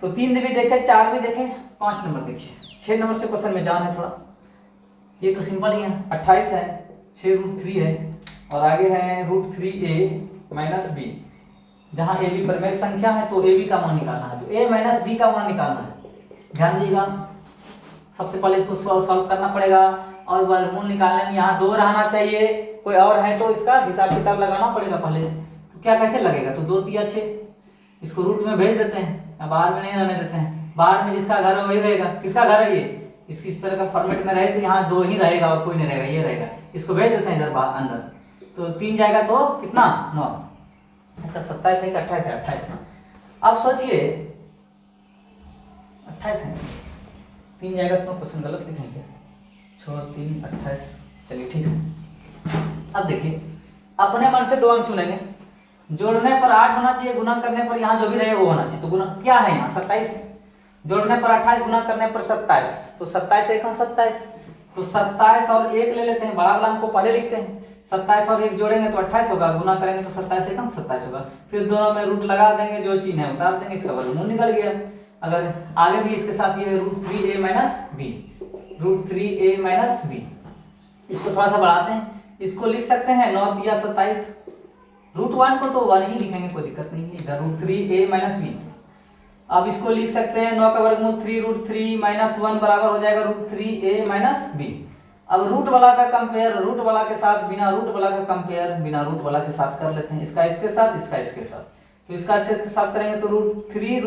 तो 3 भी देखे, 4 भी देखे, 5 नंबर देखिए, 6 नंबर से क्वेश्चन में जान है थोड़ा। ये तो सिंपल ही है, 28 है, 6 √3 है, और आगे है √3a - b, जहाँ a b परमेय संख्या है तो a b का मान निकालना है, तो a - b का मान निकालना है। ध्यान दीजिएगा, सबसे पहले इसको सॉल्व करना पड़ेगा, और वर्गमूल निकालने में यहाँ 2 रहना चाहिए, कोई और है तो इसका हिसाब किताब लगाना पड़ेगा पहले। तो क्या कैसे लगेगा, तो 2 × 3 = 6, इसको रूट में भेज देते हैं, अब बाहर में नहीं रहने देते हैं। बाहर में जिसका घर है वही रहेगा। किसका घर है ये? इसकी इस तरह का फॉर्मेट में रहे तो यहाँ 2 ही रहेगा और कोई नहीं रहेगा, ये रहेगा। इसको भेज देते हैं इधर बाहर अंदर, तो 3 जाएगा तो कितना 9। अच्छा 27 है कि 28 है? 28 है। अब सोचिए 28 है, 3 जाएगा तो क्वेश्चन गलत लिखेंगे। 6 3 28, चलिए ठीक है। अब देखिए अपने मन से 2 अंक चुनेंगे। जोड़ने पर 8 होना चाहिए, गुना करने पर यहाँ जो भी रहे वो होना चाहिए। तो गुना क्या है यहाँ 27 है, जोड़ने पर 28, गुना करने पर 27, तो 27 1 27, तो 27 और 1 ले लेते हैं, बड़ा वाला अंक को पहले लिखते हैं। 27 और 1 जोड़ेंगे तो 28 होगा, गुना करेंगे तो 27 1 27 होगा। फिर दोनों में रूट लगा देंगे, जो चिन्ह है उतार देंगे, इसका वर्गमूल निकल गया। अगर आगे भी इसके साथ ये √3a - b, √3a - b, इसको थोड़ा सा बढ़ाते हैं, इसको लिख सकते हैं 9 × 27, √1 को तो 1 ही लिखेंगे, कोई दिक्कत नहीं है, इधर √3a - b। अब इसको लिख सकते हैं 9 का वर्गमूल 3√3 - 1 बराबर हो जाएगा √3a - b। अब रूट वाला का कंपेयर रूट वाला के साथ, बिना रूट वाला का कंपेयर बिना रूट वाला के साथ कर लेते हैं। इसका इसके साथ, इसका इसके साथ, तो इसका इसके साथ करेंगे तो √3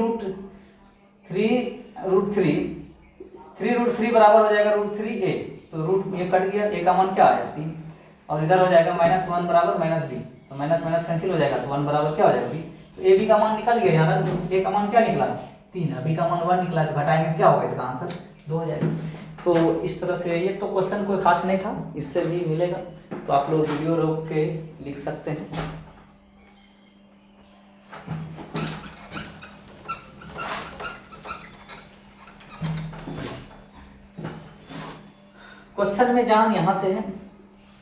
बराबर हो जाएगा √3a, तो रूट ये कट गया, a का मान क्या आया 3, और इधर हो जाएगा -1 बराबर -b, तो माइनस माइनस कैंसिल हो जाएगा, तो 1 बराबर क्या हो जाएगा b, तो a b का मान निकल गया। यहाँ a का मान क्या निकला 3, b का मान 1 निकला, तो घटाएंगे क्या होगा, इसका आंसर 2 हो जाएगा। तो इस तरह से ये तो क्वेश्चन कोई खास नहीं था, इससे भी मिलेगा, तो आप लोग वीडियो रोक के लिख सकते हैं। क्वेश्चन में जान यहाँ से है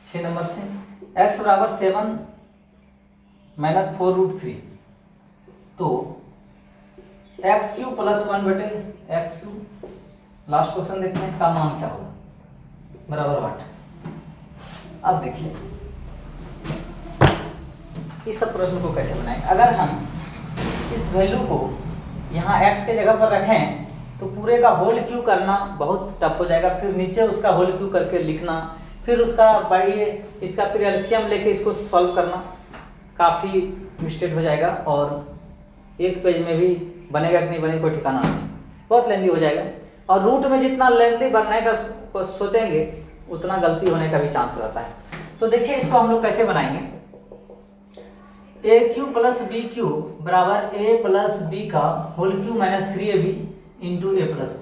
6 नंबर से, x बराबर 7 - 4√3, तो x³ + 1 / x³, लास्ट क्वेश्चन देखते हैं, का मान क्या होगा, बराबर 8। अब देखिए इस सब प्रश्न को कैसे बनाएं। अगर हम इस वैल्यू को यहाँ x के जगह पर रखें तो पूरे का होल क्यू करना बहुत टफ हो जाएगा, फिर नीचे उसका होल क्यू करके लिखना, फिर उसका इसका फिर एलसीएम लेके इसको सॉल्व करना काफ़ी मिस्टेक हो जाएगा, और एक पेज में भी बनेगा कि नहीं बनेगा कोई ठिकाना नहीं, बहुत लेंदी हो जाएगा। और रूट में जितना लेंदी बनने का सोचेंगे उतना गलती होने का भी चांस रहता है। तो देखिए इसको हम लोग कैसे बनाएंगे, a³ + b³ बराबर a + b का whole Q - 3ab × a + b,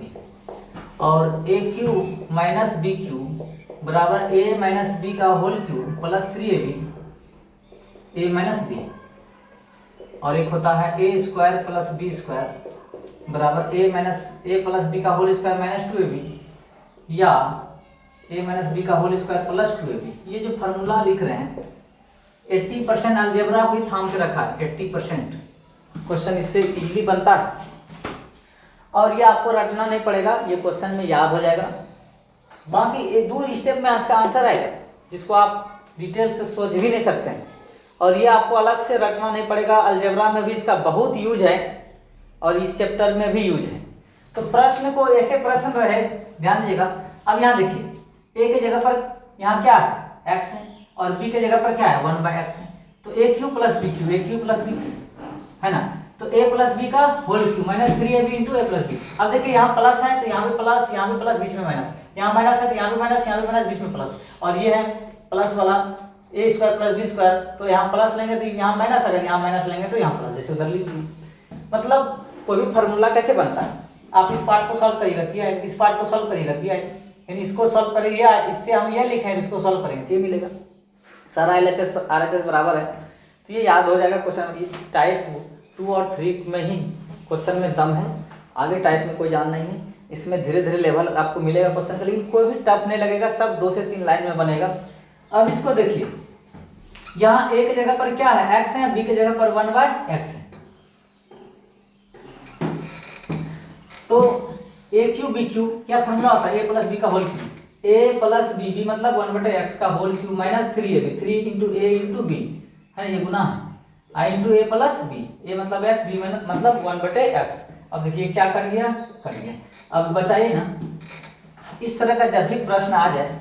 और a³ - b³ बराबर a - b का whole Q + 3ab a - b, और एक होता है a² + b² बराबर a + b का होल स्क्वायर -2ab, या a - b का होल स्क्वायर + 2ab। ये जो फार्मूला लिख रहे हैं 80% अलजेब्रा भी थाम के रखा है, 80% क्वेश्चन इससे इजीली बनता है, और ये आपको रटना नहीं पड़ेगा, ये क्वेश्चन में याद हो जाएगा। बाकी ये 2 स्टेप में इसका आंसर आएगा जिसको आप डिटेल से सोच भी नहीं सकते हैं, और ये आपको अलग से रटना नहीं पड़ेगा। अलजेब्रा में भी इसका बहुत यूज है और इस चैप्टर में भी यूज है। तो प्रश्न को ऐसे प्रश्न रहे, ध्यान दीजिएगा। अब यहाँ देखिए a के जगह पर यहाँ क्या है x है, और b के जगह पर क्या है 1/x है, तो a³ + b³ है ना, तो a + b का whole Q -3ab × a + b। अब देखिए यहाँ प्लस है तो यहाँ पे प्लस, यहाँ पे प्लस, बीच में माइनस, यहाँ माइनस है तो यहाँ पे माइनस, यहाँ पे माइनस, बीच में प्लस, और ये है प्लस वाला a² + b², तो यहाँ प्लस लेंगे तो यहाँ माइनस, अगर यहाँ माइनस लेंगे तो यहाँ प्लस, जैसे उधर लिख दिए। मतलब कोई भी फार्मूला कैसे बनता है, आप इस पार्ट को सॉल्व करिएगा तो इस पार्ट को सॉल्व करिएगा तो यानी इसको सॉल्व करिए, इससे हम ये लिखें इसको सॉल्व करेंगे तो ये मिलेगा। सारा LHS RHS बराबर है, तो ये याद हो जाएगा क्वेश्चन। टाइप 2 और 3 में ही क्वेश्चन में दम है, आगे टाइप में कोई जान नहीं है। इसमें धीरे धीरे लेवल आपको मिलेगा क्वेश्चन का, लेकिन कोई भी टफ नहीं लगेगा, सब 2 से 3 लाइन में बनेगा। अब इसको देखिए, यहाँ a के जगह पर क्या है x है, b के जगह पर 1/x है, तो a³ b³ क्या फॉर्मूला होता है, a + b का होल क्यू, a + b मतलब 1/x का whole Q -3ab 3 × a × b है, ये गुना है i × a + b, a मतलब x, b मतलब 1/x। अब देखिए क्या कट गया, कट गया। अब बचाइए ना, इस तरह का जब भी प्रश्न आ जाए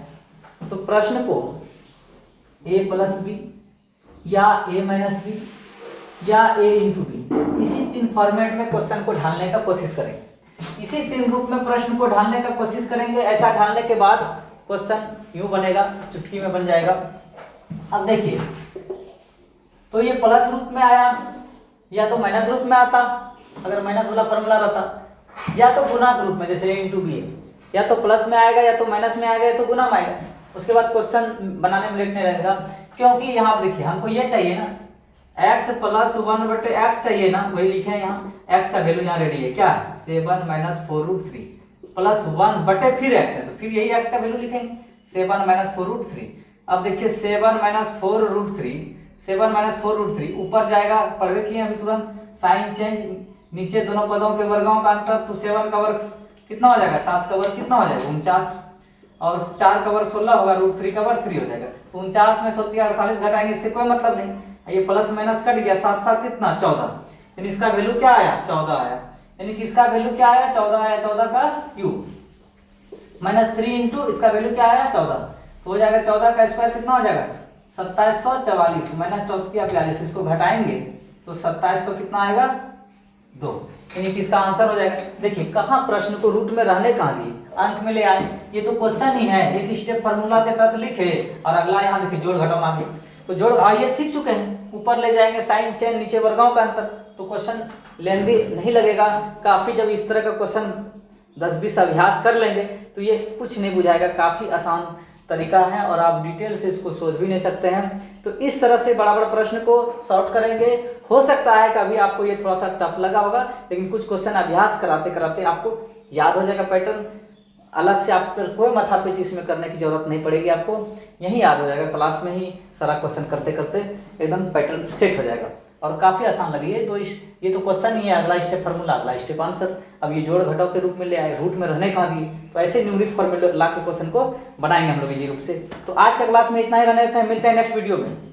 तो प्रश्न को a + b या a - b या a × b, इसी तीन फॉर्मेट में क्वेश्चन को ढालने का कोशिश करेंगे। इसी तीन रूप में प्रश्न को ढालने का कोशिश करेंगे। ऐसा ढालने के बाद क्वेश्चन यूं बनेगा, चुटकी में बन जाएगा। अब देखिए, तो ये प्लस रूप में आया या तो माइनस रूप में आता, अगर माइनस वाला फॉर्मूला रहता, या तो गुणा रूप में जैसे a इंटू बी है, या तो प्लस में आएगा या तो माइनस में आएगा या तो गुना में आएगा। उसके बाद क्वेश्चन बनाने में लेट नहीं रहेगा, क्योंकि यहाँ पर देखिए हमको ये चाहिए ना x प्लस 1/x चाहिए ना, वही लिखे हैं यहाँ। x का वैल्यू यहाँ रेडी है, क्या है 7 माइनस 4√3 प्लस 1 फिर x है, तो फिर यही x का वैल्यू लिखेंगे 7 माइनस 4√3। अब देखिए 7 माइनस 4√3 ऊपर जाएगा, पढ़वे किए अभी तुरंत, साइन चेंज, नीचे दोनों पदों के वर्गों का अंतर, तो 7 का वर्ग कितना हो जाएगा, 7 का वर्ग कितना हो जाएगा 49, और 4 का वर्ग 16 होगा, √3 का वर्ग 3 हो जाएगा। तो 49 में 48 घटाएंगे, इससे कोई मतलब नहीं, ये प्लस माइनस कट गया, 7 7 कितना 14, यानी इसका वैल्यू क्या आया 14 आया, यानी कि इसका वैल्यू क्या आया 14 आया, 14 का क्यूब माइनस 3 इंटू इसका वैल्यू क्या आया 14, तो हो जाएगा 14 का स्क्वायर कितना हो जाएगा 2744 माइनस 44, इसको घटाएंगे तो 2700 कितना आएगा 2, यानी कि इसका आंसर हो जाएगा। देखिए कहाँ प्रश्न को रूट में रहने कहाँ दिए, अंक में ले आए, ये तो क्वेश्चन ही है, एक स्टेप फार्मूला के तहत लिखे और अगला यहाँ देखिए जोड़ घटाओ मांगे, तो जोड़ आइए सीख चुके हैं, ऊपर ले जाएंगे साइन चेन, नीचे वर्गों का अंतर, तो क्वेश्चन लेंदी नहीं लगेगा। काफी जब इस तरह का क्वेश्चन 10-20 अभ्यास कर लेंगे तो ये कुछ नहीं बुझाएगा, काफी आसान तरीका है और आप डिटेल से इसको सोच भी नहीं सकते हैं। तो इस तरह से बड़ा बड़ा प्रश्न को सॉर्ट करेंगे। हो सकता है कि अभी आपको ये थोड़ा सा टफ लगा होगा, लेकिन कुछ क्वेश्चन अभ्यास कराते कराते आपको याद हो जाएगा पैटर्न, अलग से आप कोई माथापेची इसमें करने की जरूरत नहीं पड़ेगी, आपको यही याद हो जाएगा, क्लास में ही सारा क्वेश्चन करते करते एकदम पैटर्न सेट हो जाएगा और काफ़ी आसान लगी। ये तो क्वेश्चन ही है, अगला स्टेप फार्मूला, अगला स्टेप आंसर। अब ये जोड़ घटाव के रूप में ले आए, रूट में रहने कहाँ दिए, तो ऐसे न्यूमेरिक फॉर्मूला ला के क्वेश्चन को बनाएंगे हम लोग इजी रूप से। तो आज का क्लास में इतना ही रहने देते हैं, मिलते हैं नेक्स्ट वीडियो में।